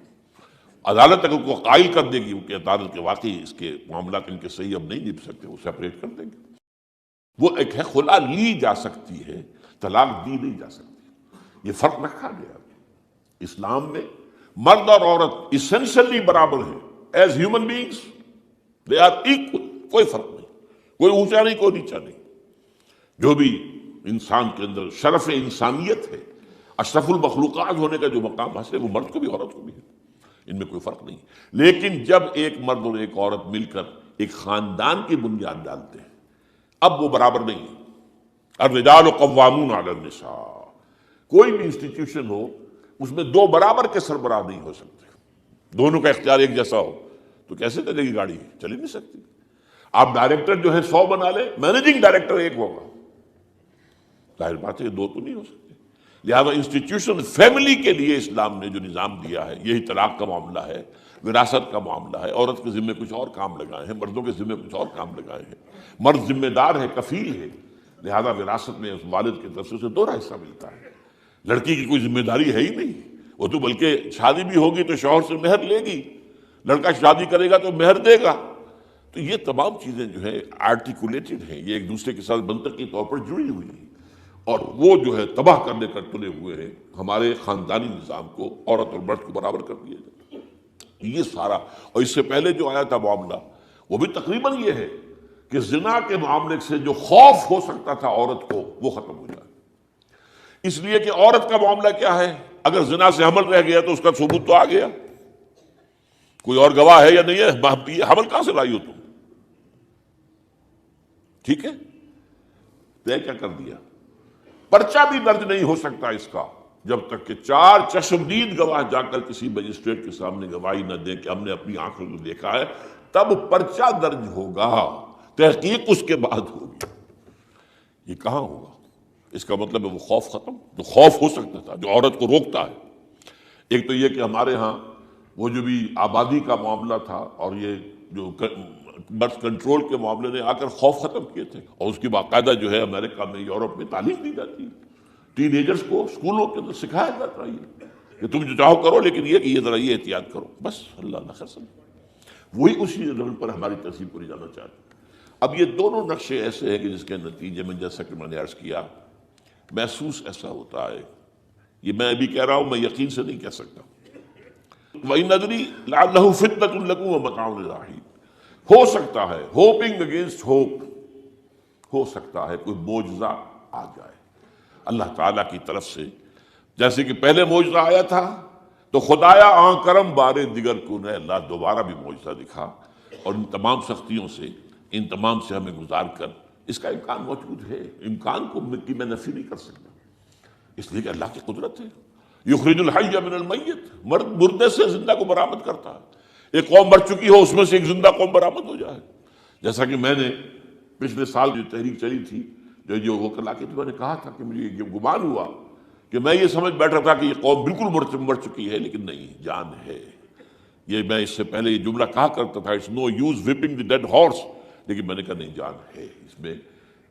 عدالت اگر کو قائل کر دے گی کہ عدالت کے واقعی اس کے معاملات ان کے صحیح اب نہیں نبھ سکتے، وہ سیپریٹ کر دیں گے. وہ ایک ہے خلا لی جا سکتی ہے، طلاق دی نہیں جا سکتی. یہ فرق رکھا گیا. اسلام میں مرد اور عورت اسینشلی برابر ہیں. As human beings they are equal. کوئی فرق نہیں، کوئی اونچا نہیں، کوئی نیچا نہیں. جو بھی انسان کے اندر شرف انسانیت ہے، اشرف المخلوقات ہونے کا جو مقام حاصل ہے، وہ مرد کو بھی عورت کو بھی ہے. ان میں کوئی فرق نہیں. لیکن جب ایک مرد اور ایک عورت مل کر ایک خاندان کی بنیاد ڈالتے ہیں، اب وہ برابر نہیں ہے. الرجال قوامون علی النساء. کوئی بھی انسٹیٹیوشن ہو اس میں دو برابر کے سربراہ نہیں ہو سکتے. دونوں کا اختیار ایک جیسا ہو تو کیسے چلے گی گاڑی؟ چل ہی نہیں سکتی. آپ ڈائریکٹر جو ہے 100 بنا لیں، مینیجنگ ڈائریکٹر ایک ہوگا. ظاہر بات ہے دو تو نہیں ہو سکتے. لہذا انسٹیٹیوشن فیملی کے لیے اسلام نے جو نظام دیا ہے، یہی طلاق کا معاملہ ہے، وراثت کا معاملہ ہے. عورت کے ذمے کچھ اور کام لگائے ہیں، مردوں کے ذمے کچھ اور کام لگائے ہیں. مرد ذمہ دار ہے، کفیل ہے، لہذا وراثت میں اس والد کی طرف سے اسے 2 حصہ ملتا ہے. لڑکی کی کوئی ذمہ داری ہے ہی نہیں. وہ تو بلکہ شادی بھی ہوگی تو شوہر سے مہر لے گی، لڑکا شادی کرے گا تو مہر دے گا. تو یہ تمام چیزیں جو ہے آرٹیکولیٹڈ ہیں، یہ ایک دوسرے کے ساتھ منطقی طور پر جڑی ہوئی ہیں، اور وہ جو ہے تباہ کرنے کر تلے ہوئے ہیں ہمارے خاندانی نظام کو. عورت اور مرد کو برابر کر دیا جائے. یہ سارا، اور اس سے پہلے جو آیا تھا معاملہ وہ بھی تقریباً یہ ہے کہ زنا کے معاملے سے جو خوف ہو سکتا تھا عورت کو وہ ختم ہو جائے. اس لیے کہ عورت کا معاملہ کیا ہے، اگر زنا سے حمل رہ گیا تو اس کا ثبوت تو آ گیا، کوئی اور گواہ ہے یا نہیں ہے، یہ حمل کہاں سے لائی ہو تم؟ ٹھیک ہے، طے کیا کر دیا. پرچہ بھی درج نہیں ہو سکتا اس کا جب تک کہ 4 چشمدید گواہ جا کر کسی مجسٹریٹ کے سامنے گواہی نہ دیں کہ ہم نے اپنی آنکھوں کو دیکھا ہے. تب پرچہ درج ہوگا، تحقیق اس کے بعد ہوگی. یہ کہاں ہوگا؟ اس کا مطلب ہے وہ خوف ختم جو خوف ہو سکتا تھا، جو عورت کو روکتا ہے. ایک تو یہ کہ ہمارے ہاں وہ جو بھی آبادی کا معاملہ تھا اور یہ جو برتھ کنٹرول کے معاملے نے آ کر خوف ختم کیے تھے، اور اس کی باقاعدہ جو ہے امریکہ میں، یورپ میں تعلیم دی جاتی ہے. ٹین ایجرز کو اسکولوں کے اندر سکھایا جاتا ہے کہ تم جو چاہو کرو، لیکن یہ کہ یہ ذرا یہ احتیاط کرو. بس اللہ نہ خیر سمجھے. وہی اسی لیول پر ہماری تہذیب کو لے جانا چاہتے ہیں. اب یہ دونوں نقشے ایسے ہیں کہ جس کے نتیجے میں جیسا کہ میں نے عرض کیا محسوس ایسا ہوتا ہے. یہ میں ابھی کہہ رہا ہوں، میں یقین سے نہیں کہہ سکتا. وَإِنْ نَدْرِي لَعَلَّهُ فِتْنَةٌ لَكُمْ وَمَتَاعٌ إِلَىٰ حِينٍ. ہو سکتا ہے، ہوپنگ اگینسٹ ہوپ، ہو سکتا ہے کوئی معجزہ آ جائے اللہ تعالیٰ کی طرف سے. جیسے کہ پہلے معجزہ آیا تھا تو خدایا آن کرم بارے دیگر کو نے اللہ دوبارہ بھی معجزہ دکھا، اور ان تمام سختیوں سے، ان تمام سے ہمیں گزار کر اس کا امکان موجود ہے. امکان کو میں نفی نہیں کر سکتا، اس لیے کہ اللہ کی قدرت ہے. یخرج الحی من المیت، مردے سے زندہ کو برآمد کرتا ہے. ایک قوم مر چکی ہو اس میں سے ایک زندہ قوم برآمد ہو جائے. جیسا کہ میں نے پچھلے سال جو تحریک چلی تھی جو وہ کلا کے تو میں نے کہا تھا کہ مجھے یہ گمان ہوا کہ میں یہ سمجھ بیٹھا تھا کہ یہ قوم بالکل مر چکی ہے، لیکن نہیں، جان ہے۔ یہ میں اس سے پہلے یہ جملہ کہا کرتا تھا it's no use whipping the dead horse, لیکن میں نے کہا نہیں، جان ہے اس میں۔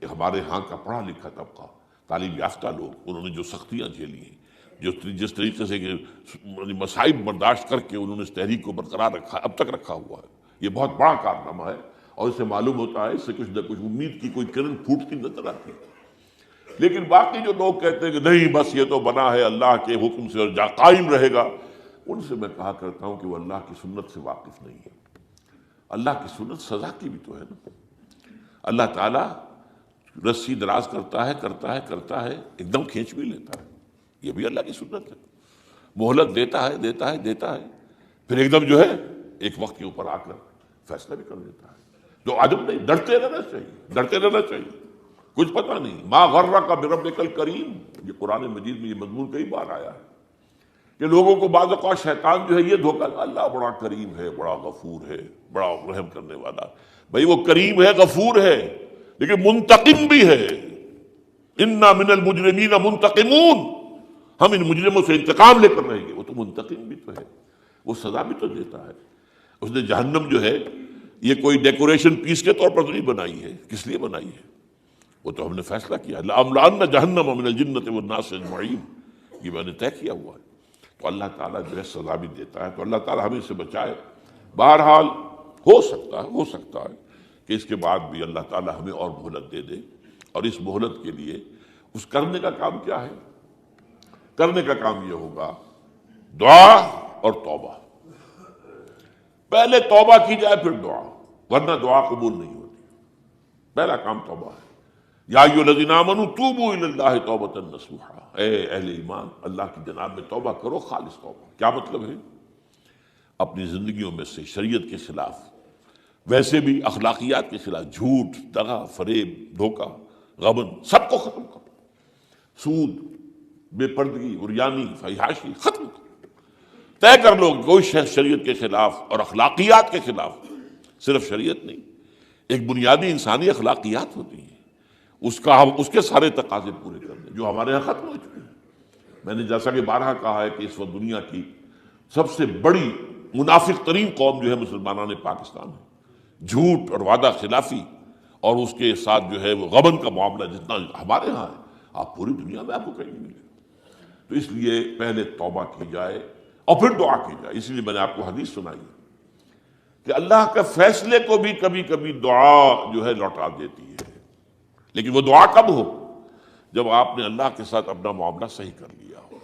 ہمارے ہاں کا پڑھا لکھا طبقہ، تعلیم یافتہ لوگ، انہوں نے جو سختیاں جھیلی ہیں، جس طریقے سے کہ مصائب برداشت کر کے انہوں نے اس تحریک کو برقرار رکھا، اب تک رکھا ہوا ہے، یہ بہت بڑا کارنامہ ہے، اور اس سے معلوم ہوتا ہے، اس سے کچھ نہ کچھ امید کی کوئی کرن پھوٹتی نظر آتی ہے۔ لیکن باقی جو لوگ کہتے ہیں کہ نہیں بس یہ تو بنا ہے اللہ کے حکم سے اور قائم رہے گا، ان سے میں کہا کرتا ہوں کہ وہ اللہ کی سنت سے واقف نہیں ہے۔ اللہ کی سنت سزا کی بھی تو ہے نا۔ اللہ تعالیٰ رسی دراز کرتا ہے، ایک دم کھینچ بھی لیتا ہے، یہ بھی اللہ کی سنت ہے۔ مہلت دیتا ہے، پھر ایک دم جو ہے ایک وقت کے اوپر آ کر فیصلہ بھی کر دیتا ہے۔ جو عدم نہیں، ڈرتے رہنا چاہیے، کچھ پتہ نہیں۔ ما غرک بربک الکریم، یہ قرآن مجید میں یہ مضمون کئی بار آیا ہے کہ لوگوں کو بعض اوقات شیطان جو ہے یہ دھوکہ، اللہ بڑا کریم ہے، بڑا غفور ہے، بڑا رحم کرنے والا۔ بھئی وہ کریم ہے، غفور ہے، لیکن منتقم بھی ہے۔ انا من المجرمین منتقمون، ہم ان مجرموں سے انتقام لے کر رہیں گے۔ وہ تو منتقم بھی تو ہے، وہ سزا بھی تو دیتا ہے۔ اس نے جہنم جو ہے یہ کوئی ڈیکوریشن پیس کے طور پر تو نہیں بنائی ہے، کس لیے بنائی ہے؟ وہ تو ہم نے فیصلہ کیا، لَأَمْلَأَنَّ جَهَنَّمَ مِنَ الْجِنَّةِ وَالنَّاسِ أَجْمَعِينَ، یہ میں نے طے کیا ہوا ہے۔ تو اللہ تعالیٰ جو ہے سزا بھی دیتا ہے، تو اللہ تعالیٰ ہمیں اس سے بچائے۔ بہرحال ہو سکتا ہے کہ اس کے بعد بھی اللہ تعالیٰ ہمیں اور مہلت دے دے، اور اس مہلت کے لیے اس کرنے کا کام کیا ہے؟ کرنے کا کام یہ ہوگا دعا اور توبہ۔ پہلے توبہ کی جائے پھر دعا، ورنہ دعا قبول نہیں ہوتی۔ پہلا کام توبہ ہے۔ یا ایھا الذین آمنوا توبوا الی اللہ توبۃ نصوحا، اے اہل ایمان اللہ کی جناب میں توبہ کرو، خالص توبہ۔ کیا مطلب ہے؟ اپنی زندگیوں میں سے شریعت کے خلاف، ویسے بھی اخلاقیات کے خلاف، جھوٹ، دغا، فریب، دھوکہ، غبن، سب کو ختم کرو۔ سود، بے پردگی، عریانی، فحاشی ختم کرو۔ طے کر لو کوئی شخص شریعت کے خلاف اور اخلاقیات کے خلاف، صرف شریعت نہیں، ایک بنیادی انسانی اخلاقیات ہوتی ہیں، اس کے سارے تقاضے پورے کر دیں جو ہمارے یہاں ختم ہو چکے ہیں۔ میں نے جیسا کہ بارہا کہا ہے کہ اس وقت دنیا کی سب سے بڑی منافق ترین قوم جو ہے مسلمانان پاکستان ہے۔ جھوٹ اور وعدہ خلافی اور اس کے ساتھ جو ہے وہ غبن کا معاملہ جتنا ہمارے ہاں ہے، آپ پوری دنیا میں آپ کو کہیں نہیں ملے۔ تو اس لیے پہلے توبہ کی جائے اور پھر دعا کی جائے۔ اسی لیے میں نے آپ کو حدیث سنائی کہ اللہ کے فیصلے کو بھی کبھی کبھی دعا جو ہے لوٹا دیتی ہے، لیکن وہ دعا کب ہو؟ جب آپ نے اللہ کے ساتھ اپنا معاملہ صحیح کر لیا ہو۔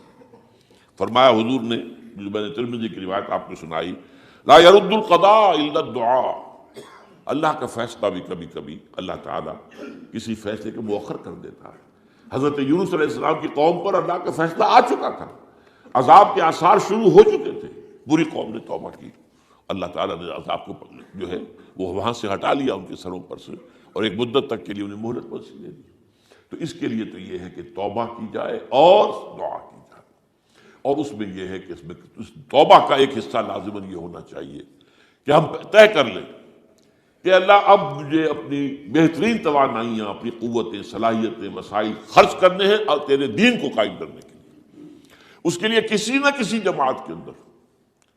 فرمایا حضور نے، جو میں نے ترمذی کی روایت آپ کو سنائی، لا يرد القضاء الا الدعاء، اللہ کا فیصلہ بھی کبھی کبھی اللہ تعالیٰ کسی فیصلے کو مؤخر کر دیتا ہے۔ حضرت یونس علیہ السلام کی قوم پر اللہ کا فیصلہ آ چکا تھا، عذاب کے آثار شروع ہو چکے تھے، پوری قوم نے توبہ کی، اللہ تعالیٰ نے عذاب کو جو ہے وہ وہاں سے ہٹا لیا ان کے سروں پر سے، اور ایک مدت تک کے لیے انہیں مہلت بخشی دے دی۔ تو اس کے لیے تو یہ ہے کہ توبہ کی جائے اور دعا کی جائے، اور اس میں یہ ہے کہ اس میں توبہ کا ایک حصہ لازماً یہ ہونا چاہیے کہ ہم طے کر لیں کہ اللہ اب مجھے اپنی بہترین توانائیاں، اپنی قوتیں، صلاحیتیں، وسائل خرچ کرنے ہیں اور تیرے دین کو قائم کرنے کے لیے۔ اس کے لیے کسی نہ کسی جماعت کے اندر،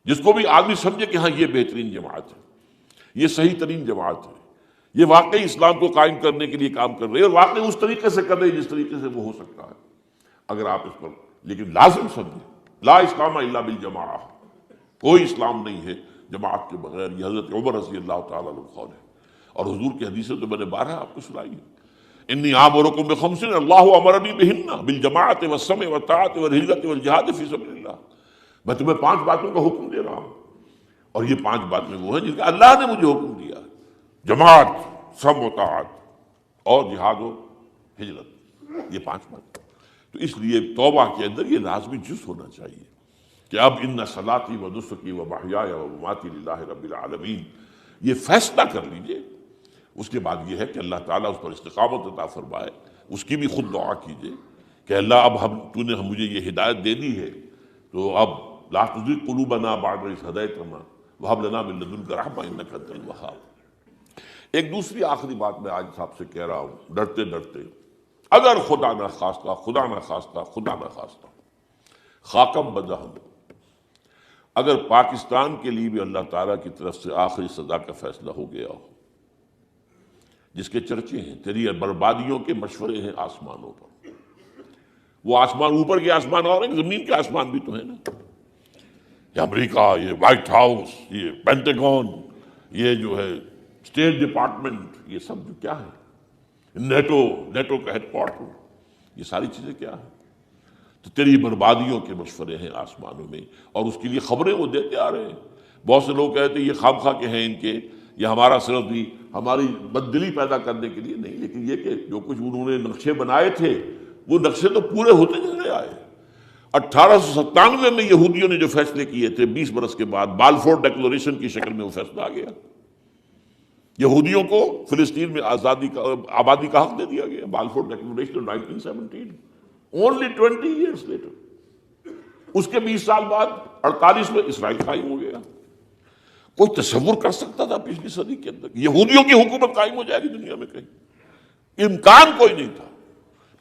جس کو بھی آدمی سمجھے کہ ہاں یہ بہترین جماعت ہے، یہ صحیح ترین جماعت ہے، یہ واقعی اسلام کو قائم کرنے کے لیے کام کر رہے ہیں، اور واقعی اس طریقے سے کر رہے ہیں جس طریقے سے وہ ہو سکتا ہے، اگر آپ اس پر لیکن لازم سمجھیں لا اسلام الا بالجماعہ، کوئی اسلام نہیں ہے جماعت کے بغیر۔ یہ حضرت عمر رضی اللہ تعالیٰ عنہ قول ہے، اور حضور کی حدیثیں تو میں نے بارہا آپ کو سنائی ہے۔ انی آمرکم بخمس اللہ امرنی بہن بالجماعت والسمع والطاعۃ والہجرۃ والجہاد فی سبیل اللہ، میں تمہیں 5 باتوں کا حکم دے رہا ہوں، اور یہ 5 باتیں وہ ہیں جن کا اللہ نے مجھے حکم دیا، جماعت، سمع و طاعت اور جہاد و ہجرت، یہ 5 باتیں۔ تو اس لیے توبہ کے اندر یہ لازمی جز ہونا چاہیے کہ اب ان صلاتی و نسکی و محیای و مماتی للہ رب العالمین، یہ فیصلہ کر لیجئے۔ اس کے بعد یہ ہے کہ اللہ تعالیٰ اس پر استقامت عطا فرمائے، اس کی بھی خود دعا کیجئے کہ اللہ اب تو نے مجھے یہ ہدایت دے دی ہے، تو اب لا تزغ قلوبنا بعد اذ ہدیتنا وہب لنا من لدنک رحمۃ انک انت الوہاب۔ ایک دوسری آخری بات میں آج صاحب سے کہہ رہا ہوں ڈرتے ڈرتے اگر خدا نہ خواستہ خدا نہ خواستہ خدا نہ خواستہ خاکم بدہم، اگر پاکستان کے لیے بھی اللہ تعالیٰ کی طرف سے آخری سزا کا فیصلہ ہو گیا ہو، جس کے چرچے ہیں، تیری بربادیوں کے مشورے ہیں آسمانوں پر، وہ آسمان اوپر کے آسمان اور ہیں، زمین کے آسمان بھی تو ہیں نا، یہ امریکہ، یہ وائٹ ہاؤس، یہ پینٹاگون، یہ جو ہے اسٹیٹ ڈپارٹمنٹ، یہ سب جو کیا ہے، نیٹو کا ہیڈ کوارٹر، یہ ساری چیزیں کیا ہیں؟ تو تیری بربادیوں کے مشورے ہیں آسمانوں میں، اور اس کے لیے خبریں وہ دیتے آ رہے ہیں۔ بہت سے لوگ کہتے ہیں یہ خام خواہ کے ہیں ان کے، یہ ہمارا صرف بھی ہماری بددلی پیدا کرنے کے لیے نہیں، لیکن یہ کہ جو کچھ انہوں نے نقشے بنائے تھے وہ نقشے تو پورے ہوتے چلے آئے۔ 1897 میں یہودیوں نے جو فیصلے کیے تھے، 20 برس کے بعد بالفور ڈیکلریشن کی شکل میں وہ فیصلہ آ گیا، یہودیوں کو فلسطین میں آبادی کا حق دے دیا گیا، Balfour declaration 1917، only 20 years later۔ اس کے 20 سال بعد 48 میں اسرائیل قائم ہو گیا۔ کوئی تصور کر سکتا تھا پچھلی صدی کے اندر یہودیوں کی حکومت قائم ہو جائے گی دنیا میں؟ کہیں امکان کوئی نہیں تھا۔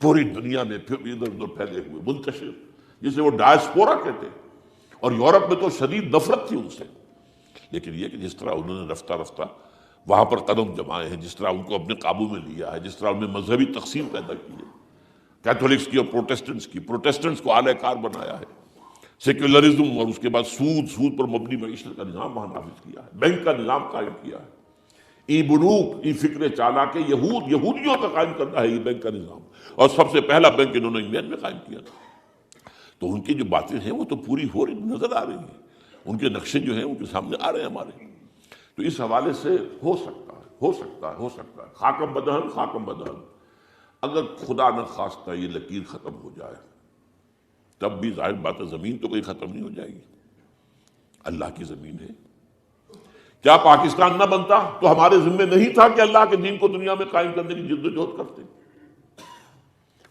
پوری دنیا میں پھر ادھر ادھر پھیلے ہوئے، منتشر، جسے وہ ڈائسپورا کہتے ہیں، اور یورپ میں تو شدید نفرت تھی ان سے، لیکن یہ کہ جس طرح انہوں نے رفتہ رفتہ وہاں پر قدم جمائے ہیں، جس طرح ان کو اپنے قابو میں لیا ہے، جس طرح ان میں مذہبی تقسیم پیدا کی ہے، کیتھولکس کی اور پروٹیسٹنٹس کو اعلی کار بنایا ہے، سیکولرزم اور اس کے بعد سود پر مبنی معیشت کا نظام وہاں نافذ کیا ہے، بینک کا نظام قائم کیا ہے، ای بنوک، ای فکر چالاک یہودیوں کا قائم کرنا ہے یہ بینک کا نظام، اور سب سے پہلا بینک انہوں نے انگلینڈ میں قائم کیا تھا۔ تو ان کی جو باتیں ہیں وہ تو پوری ہو رہی نظر آ رہی ہیں، ان کے نقشے جو ہیں ان کے سامنے آ رہے ہیں ہمارے۔ تو اس حوالے سے ہو سکتا ہے خاکم بدہن، اگر خدا نہ خواستہ یہ لکیر ختم ہو جائے، تب بھی ظاہر بات ہے زمین تو کوئی ختم نہیں ہو جائے گی، اللہ کی زمین ہے۔ کیا پاکستان نہ بنتا تو ہمارے ذمے نہیں تھا کہ اللہ کے دین کو دنیا میں قائم کرنے کی جد و جہد کرتے؟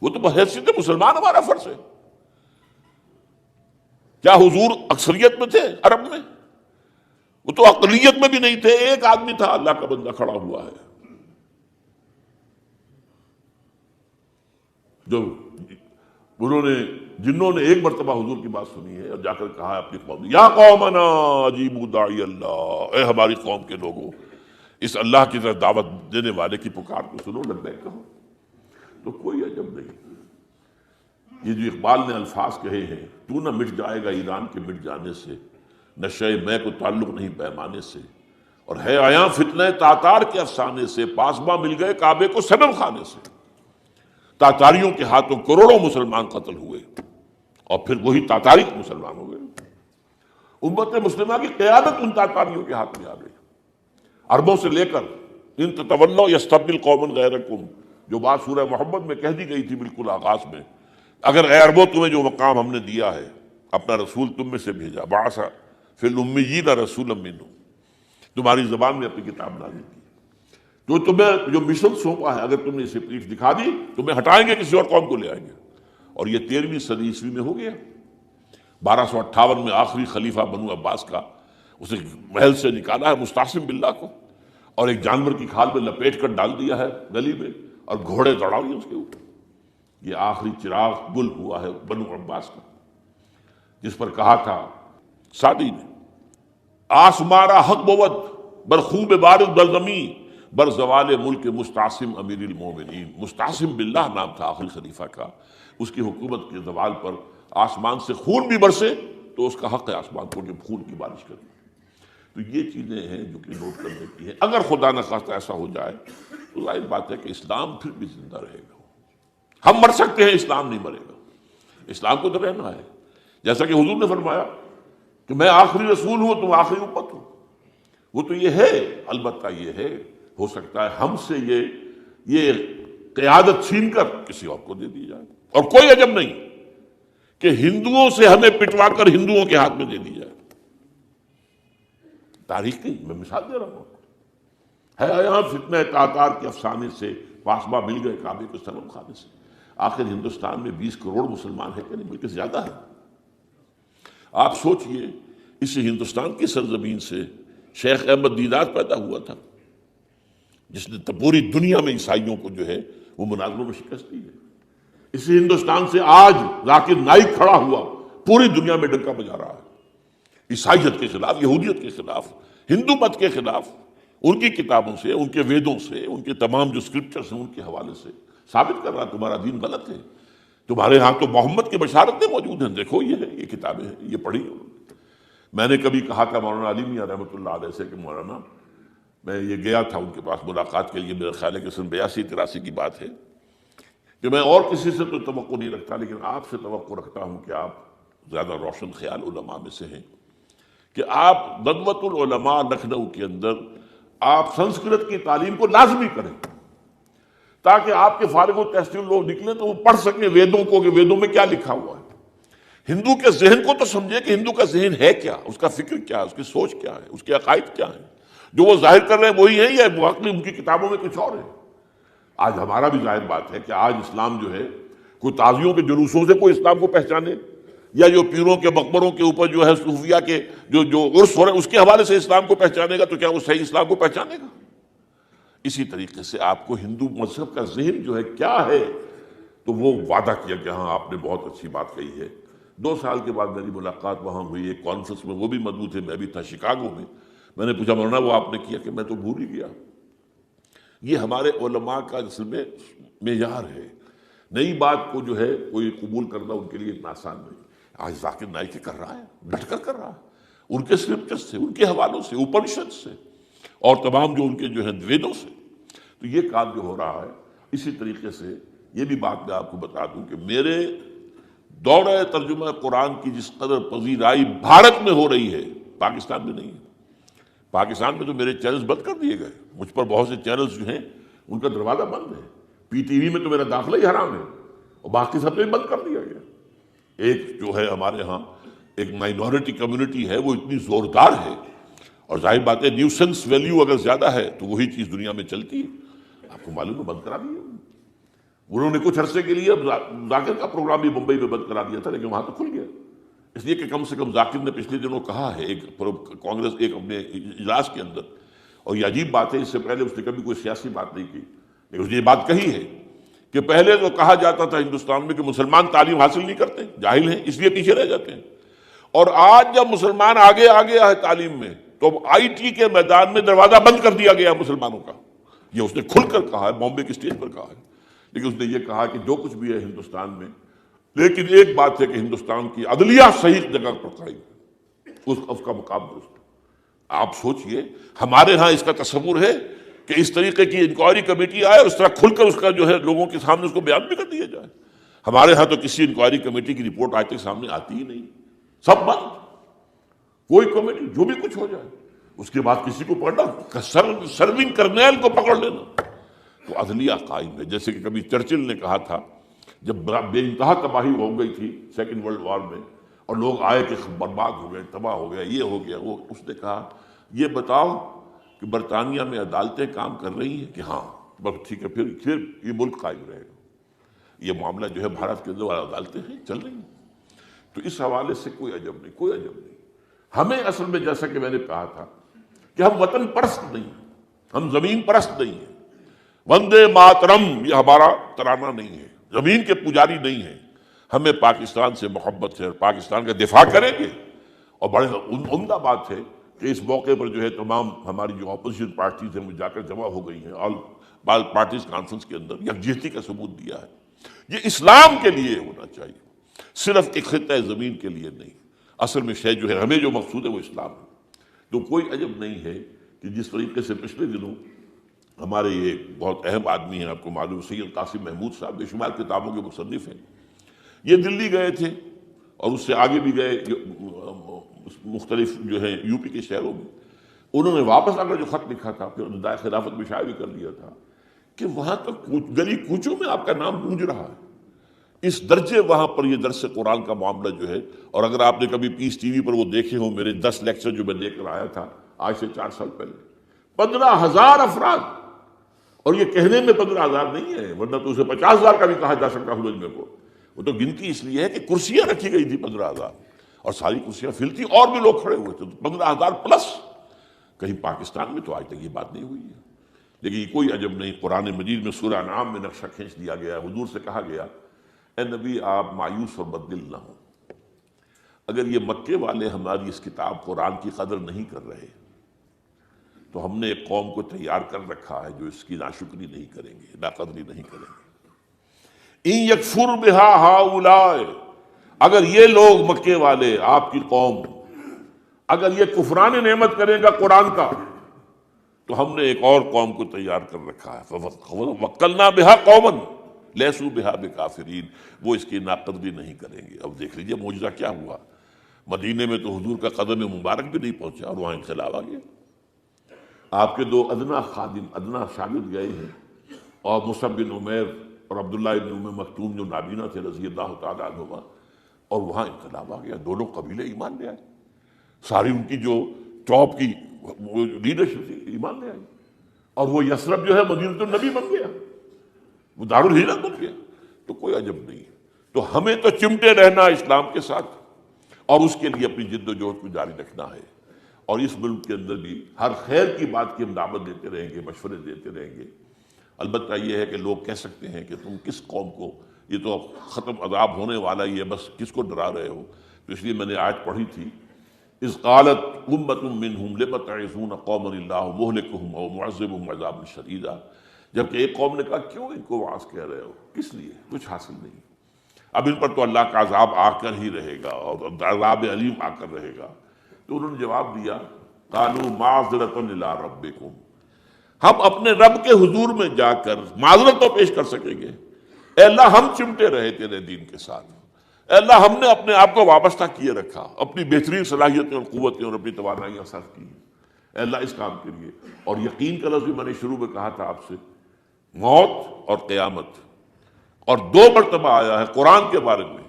وہ تو بحیثیت مسلمان ہمارا فرض ہے۔ کیا حضور اکثریت میں تھے عرب میں؟ وہ تو اقلیت میں بھی نہیں تھے، ایک آدمی تھا اللہ کا بندہ کھڑا ہوا ہے، جو جنہوں نے ایک مرتبہ حضور کی بات سنی ہے اور جا کر کہا ہے اپنی قوم، یا قومنا اجیبوا داعی اللہ، اے ہماری قوم کے لوگوں، اس اللہ کی طرف دعوت دینے والے کی پکار کو سنو، لبیک کہو۔ تو کوئی عجب نہیں، یہ جو اقبال نے الفاظ کہے ہیں، تو نہ مٹ جائے گا ایران کے مٹ جانے سے، نشے میں کو تعلق نہیں پیمانے سے، اور ہے آیاں فتنہ تاتار کے افسانے سے، پاسباں مل گئے کعبے کو صنم خانے سے۔ تاتاریوں کے ہاتھوں کروڑوں مسلمان قتل ہوئے، اور پھر وہی تاتاری مسلمان ہو گئے۔ امت مسلمہ کی قیادت ان تاتاریوں کے ہاتھ میں آ گئی، عربوں سے لے کر ان تتولوا یستبدل قوما غیرکم، جو بات سورہ محمد میں کہہ دی گئی تھی بالکل آغاز میں، اگر اے عربوں تمہیں جو مقام ہم نے دیا ہے، اپنا رسول تم میں سے بھیجا، بعث فی الامیین رسولا منہم، تمہاری زبان میں اپنی کتاب نازل کی، جو تمہیں جو مشن سونپا ہے، اگر تم نے اسے پیٹھ دکھا دی تمہیں ہٹائیں گے، کسی اور قوم کو لے آئیں گے۔ اور یہ 13ویں صدی عیسوی میں ہو گیا۔ 1258 میں آخری خلیفہ بنو عباس کا اسے محل سے نکالا ہے مستعصم باللہ کو، اور ایک جانور کی کھال میں لپیٹ کر ڈال دیا ہے گلی میں، اور گھوڑے دوڑا دیے اس کے اوپر۔ یہ آخری چراغ گل ہوا ہے بنو عباس کا، جس پر کہا تھا سعدی نے، آسمارا حق بود برخوب بارد در زمین، بر زوال ملک مستعصم امیر المومنین۔ مستعصم باللہ نام تھا آخری خلیفہ کا، اس کی حکومت کے زوال پر آسمان سے خون بھی برسے تو اس کا حق ہے آسمان کو کہ خون کی بارش کرے۔ تو یہ چیزیں ہیں جو کہ نوٹ کرنے کی ہیں۔ اگر خدا نہ خواستہ ایسا ہو جائے تو ظاہر بات ہے کہ اسلام پھر بھی زندہ رہے گا۔ ہم مر سکتے ہیں، اسلام نہیں مرے گا، اسلام کو تو رہنا ہے۔ جیسا کہ حضور نے فرمایا کہ میں آخری رسول ہوں، تم آخری امت ہو، وہ تو یہ ہے، البتہ یہ ہے ہو سکتا ہے ہم سے یہ قیادت چھین کر کسی اور کو دے دی جائے، اور کوئی عجب نہیں کہ ہندوؤں سے ہمیں پٹوا کر ہندوؤں کے ہاتھ میں دے دی جائے۔ تاریخ کی میں مثال دے رہا ہوں، ہے یہاں فتنہ تاتار کے افسانے سے، پاسباں مل گئے کعبے کو صنم خانے سے۔ آخر ہندوستان میں 20 کروڑ مسلمان ہیں کہ نہیں، بلکہ زیادہ ہے۔ آپ سوچئے اس ہندوستان کی سرزمین سے شیخ احمد دیدات پیدا ہوا تھا، جس نے پوری دنیا میں عیسائیوں کو جو ہے وہ مناظروں میں شکست دی ہے۔ اسی ہندوستان سے آج ذاکر نائک کھڑا ہوا پوری دنیا میں ڈنکا بجا رہا ہے، عیسائیت کے خلاف، یہودیت کے خلاف، ہندو مت کے خلاف، ان کی کتابوں سے، ان کے ویدوں سے، ان کے تمام جو اسکرپچرس ہیں ان کے حوالے سے ثابت کر رہا تمہارا دین غلط ہے، تمہارے ہاں تو محمد کی بشارتیں موجود ہیں، دیکھو یہ کتابیں ہیں، یہ پڑھی انہوں نے۔ میں نے کبھی کہا تھا مولانا علی میاں رحمۃ اللہ علیہ سے کہ مولانا، میں یہ گیا تھا ان کے پاس ملاقات کے لیے، میرا خیال ہے کہ سن 82-83 کی بات ہے، کہ میں اور کسی سے تو توقع نہیں رکھتا لیکن آپ سے توقع رکھتا ہوں کہ آپ زیادہ روشن خیال علماء میں سے ہیں، کہ آپ ندوۃ العلماء لکھنؤ کے اندر آپ سنسکرت کی تعلیم کو لازمی کریں، تاکہ آپ کے فارغ التحصیل لوگ نکلیں تو وہ پڑھ سکیں ویدوں کو کہ ویدوں میں کیا لکھا ہوا ہے، ہندو کے ذہن کو تو سمجھے کہ ہندو کا ذہن ہے کیا، اس کا فکر کیا ہے، اس کی سوچ کیا ہے، اس کے عقائد کیا ہیں، جو وہ ظاہر کر رہے ہیں وہی ہیں یا واقعی ان کی کتابوں میں کچھ اور ہے۔ آج ہمارا بھی ظاہر بات ہے کہ آج اسلام جو ہے، کوئی تازیوں کے جلوسوں سے کوئی اسلام کو پہچانے، یا جو پیروں کے مقبروں کے اوپر جو ہے صوفیہ کے جو عرس ہو رہے ہیں اس کے حوالے سے اسلام کو پہچانے گا، تو کیا وہ صحیح اسلام کو پہچانے گا؟ اسی طریقے سے آپ کو ہندو مذہب کا ذہن جو ہے کیا ہے، تو وہ وعدہ کیا کہ ہاں آپ نے بہت اچھی بات کہی ہے۔ 2 سال کے بعد میری ملاقات وہاں ہوئی ایک کانفرنس میں، وہ بھی مدعو تھے، میں بھی تھا شکاگو میں۔ میں نے پوچھا مولانا وہ آپ نے کیا؟ کہ میں تو بھول ہی گیا۔ یہ ہمارے علماء کا اصل میں معیار ہے، نئی بات کو جو ہے کوئی قبول کرنا ان کے لیے اتنا آسان نہیں۔ آج ذاکر نائک کر رہا ہے، ڈٹ کر کر رہا ہے، ان کے اسکرپچر سے، ان کے حوالوں سے، اپنشد سے، اور تمام جو ان کے جو ہے ویدوں سے، تو یہ کام جو ہو رہا ہے۔ اسی طریقے سے یہ بھی بات میں آپ کو بتا دوں کہ میرے دورہ ترجمہ قرآن کی جس قدر پذیرائی بھارت میں ہو رہی ہے، پاکستان میں نہیں ہے۔ پاکستان میں تو میرے چینلز بند کر دیے گئے، مجھ پر بہت سے چینلز جو ہیں ان کا دروازہ بند ہے، پی ٹی وی میں تو میرا داخلہ ہی حرام ہے، اور باقی سب میں بند کر دیا گیا۔ ایک جو ہے ہمارے ہاں ایک مائنورٹی کمیونٹی ہے، وہ اتنی زوردار ہے، اور ظاہر بات ہے نیوسنس ویلیو اگر زیادہ ہے تو وہی چیز دنیا میں چلتی ہے۔ آپ کو معلوم ہے بند کرا دیا انہوں نے کچھ عرصے کے لیے، اب ذاکر کا پروگرام بھی ممبئی میں بند کرا دیا تھا، لیکن وہاں تو کھل گیا، اس لیے کہ کم سے کم ذاکر نے پچھلے دنوں کہا ہے ایک کانگریس ایک اپنے اجلاس کے اندر، اور یہ عجیب بات ہے، اس سے پہلے اس نے کبھی کوئی سیاسی بات نہیں کی، لیکن اس نے یہ بات کہی ہے کہ پہلے تو کہا جاتا تھا ہندوستان میں کہ مسلمان تعلیم حاصل نہیں کرتے، جاہل ہیں، اس لیے پیچھے رہ جاتے ہیں، اور آج جب مسلمان آگے ہے تعلیم میں، تو آئی ٹی کے میدان میں دروازہ بند کر دیا گیا مسلمانوں کا۔ یہ اس نے کھل کر کہا ہے، بامبے کی اسٹیج پر کہا ہے، لیکن اس نے یہ کہا کہ جو کچھ بھی ہے ہندوستان میں، لیکن ایک بات ہے کہ ہندوستان کی عدلیہ صحیح جگہ پر قائم ہے، اس کا مقام درست ہے۔ آپ سوچئے ہمارے ہاں اس کا تصور ہے کہ اس طریقے کی انکوائری کمیٹی آئے اور اس طرح کھل کر اس کا جو ہے لوگوں کے سامنے اس کو بیان بھی کر دیا جائے؟ ہمارے ہاں تو کسی انکوائری کمیٹی کی رپورٹ آج تک سامنے آتی ہی نہیں، سب بند، کوئی کمیٹی جو بھی کچھ ہو جائے، اس کے بعد کسی کو پکڑنا، سرونگ کرنیل کو پکڑ لینا، تو عدلیہ قائم ہے۔ جیسے کہ کبھی چرچل نے کہا تھا جب بے انتہا تباہی ہو گئی تھی سیکنڈ ورلڈ وار میں، اور لوگ آئے کہ برباد ہو گئے، تباہ ہو گیا، یہ ہو گیا وہ، اس نے کہا یہ بتاؤ کہ برطانیہ میں عدالتیں کام کر رہی ہیں؟ کہ ہاں، بس ٹھیک ہے، پھر یہ ملک قائم رہے گا۔ یہ معاملہ جو ہے بھارت کے اندر عدالتیں ہیں چل رہی ہیں، تو اس حوالے سے کوئی عجب نہیں، کوئی عجب نہیں۔ ہمیں اصل میں جیسا کہ میں نے کہا تھا کہ ہم وطن پرست نہیں ہیں، ہم زمین پرست نہیں ہیں، وندے ماترم یہ ہمارا ترانہ نہیں ہے، زمین کے پجاری نہیں ہیں، ہمیں پاکستان سے محبت ہے اور پاکستان کا دفاع کریں گے۔ اور بڑے عمدہ بات ہے کہ اس موقع پر جو ہے تمام ہماری جو اپوزیشن پارٹیز ہیں وہ جا کر جمع ہو گئی ہیں، آل پارٹیز کانفرنس کے اندر یکجہتی کا ثبوت دیا ہے۔ یہ اسلام کے لیے ہونا چاہیے، صرف ایک خطہ زمین کے لیے نہیں۔ اصل میں شے جو ہے ہمیں جو مقصود ہے وہ اسلام ہے۔ تو کوئی عجب نہیں ہے کہ جس طریقے سے پچھلے دنوں ہمارے یہ بہت اہم آدمی ہیں، آپ کو معلوم سید قاسم محمود صاحب بے شمار کتابوں کے مصنف ہیں، یہ دلی گئے تھے اور اس سے آگے بھی گئے مختلف جو ہے یو پی کے شہروں میں، انہوں نے واپس آ کر جو خط لکھا تھا، پھر دائیں خلافت میں شائع بھی کر دیا تھا کہ وہاں تک گلی کوچوں میں آپ کا نام گونج رہا ہے، اس درجے وہاں پر یہ درس قرآن کا معاملہ جو ہے۔ اور اگر آپ نے کبھی پیس ٹی وی پر وہ دیکھے ہوں میرے 10 لیکچر جو میں لے کر آیا تھا آج سے 4 سال پہلے، 15,000 افراد، اور یہ کہنے میں 15,000 نہیں ہے، ورنہ تو اسے 50,000 کا بھی کہا جا سکتا مجمع کو، وہ تو گنتی اس لیے ہے کہ کرسیاں رکھی گئی تھی 15,000، اور ساری کرسیاں فل تھی، اور بھی لوگ کھڑے ہوئے تھے، 15,000 پلس۔ کہیں پاکستان میں تو آج تک یہ بات نہیں ہوئی ہے، لیکن یہ کوئی عجب نہیں۔ قرآن مجید میں سورہ انعام میں نقشہ کھینچ دیا گیا، حضور سے کہا گیا اے نبی آپ مایوس اور بددل نہ ہوں، اگر یہ مکے والے ہماری اس کتاب قرآن کی قدر نہیں کر رہے تو ہم نے ایک قوم کو تیار کر رکھا ہے جو اس کی ناشکری نہیں کریں گے، ناقدری نہیں کریں گے۔ ان یکفر بہا ہؤلاء، اگر یہ لوگ مکے والے آپ کی قوم اگر یہ کفران نعمت کرے گا قرآن کا تو ہم نے ایک اور قوم کو تیار کر رکھا ہے، وَوَكَّلْنَا بِهَا قَوْمًا لَيْسُوا بِهَا بِكَافِرِينَ، وہ اس کی ناقدری نہیں کریں گے۔ اب دیکھ لیجئے معجزہ کیا ہوا، مدینے میں تو حضور کا قدم مبارک بھی نہیں پہنچا اور وہاں انقلاب آ گیا۔ آپ کے دو ادنا خادم، ادنا شاگرد گئے ہیں، اور مصعب بن عمیر اور عبداللہ بن ام مکتوم جو نابینا تھے رضی اللہ تعالیٰ عنہما، اور وہاں انقلاب آ گیا، دونوں قبیلے ایمان لے آئے، ساری ان کی جو ٹاپ کی لیڈرشپ تھی ایمان لے آئی، اور وہ یثرب جو ہے مدینۃ النبی بن گیا، وہ دارالہجرت بن گیا۔ تو کوئی عجب نہیں، تو ہمیں تو چمٹے رہنا اسلام کے ساتھ اور اس کے لیے اپنی جد و جہد کو جاری رکھنا ہے، اور اس ملک کے اندر بھی ہر خیر کی بات کی ہم دعوت دیتے رہیں گے، مشورے دیتے رہیں گے۔ البتہ یہ ہے کہ لوگ کہہ سکتے ہیں کہ تم کس قوم کو، یہ تو اب ختم عذاب ہونے والا ہی ہے، بس کس کو ڈرا رہے ہو؟ تو اس لیے میں نے آیت پڑھی تھی، اذ قالت امۃ منہم لم تعظون قوما اللہ مہلکہم او معذبہم عذابا شدیدا، جبکہ ایک قوم نے کہا کیوں ان کو وعظ کہہ رہے ہو، کس لیے، کچھ حاصل نہیں، اب ان پر تو اللہ کا عذاب آ کر ہی رہے گا اور عذاب علیم آ کر رہے گا۔ تو انہوں نے جواب دیا قالوا معذرۃ الی ربکم، ہم اپنے رب کے حضور میں جا کر معذرت تو پیش کر سکیں گے، اے اللہ ہم چمٹے رہے تیرے دین کے ساتھ، اے اللہ ہم نے اپنے آپ کو وابستہ کیے رکھا، اپنی بہترین صلاحیتیں اور قوتیں اور اپنی توانائیاں صرف کی، اے اللہ اس کام کے لیے۔ اور یقین کا لفظ بھی میں نے شروع میں کہا تھا آپ سے، موت اور قیامت، اور دو مرتبہ آیا ہے قرآن کے بارے میں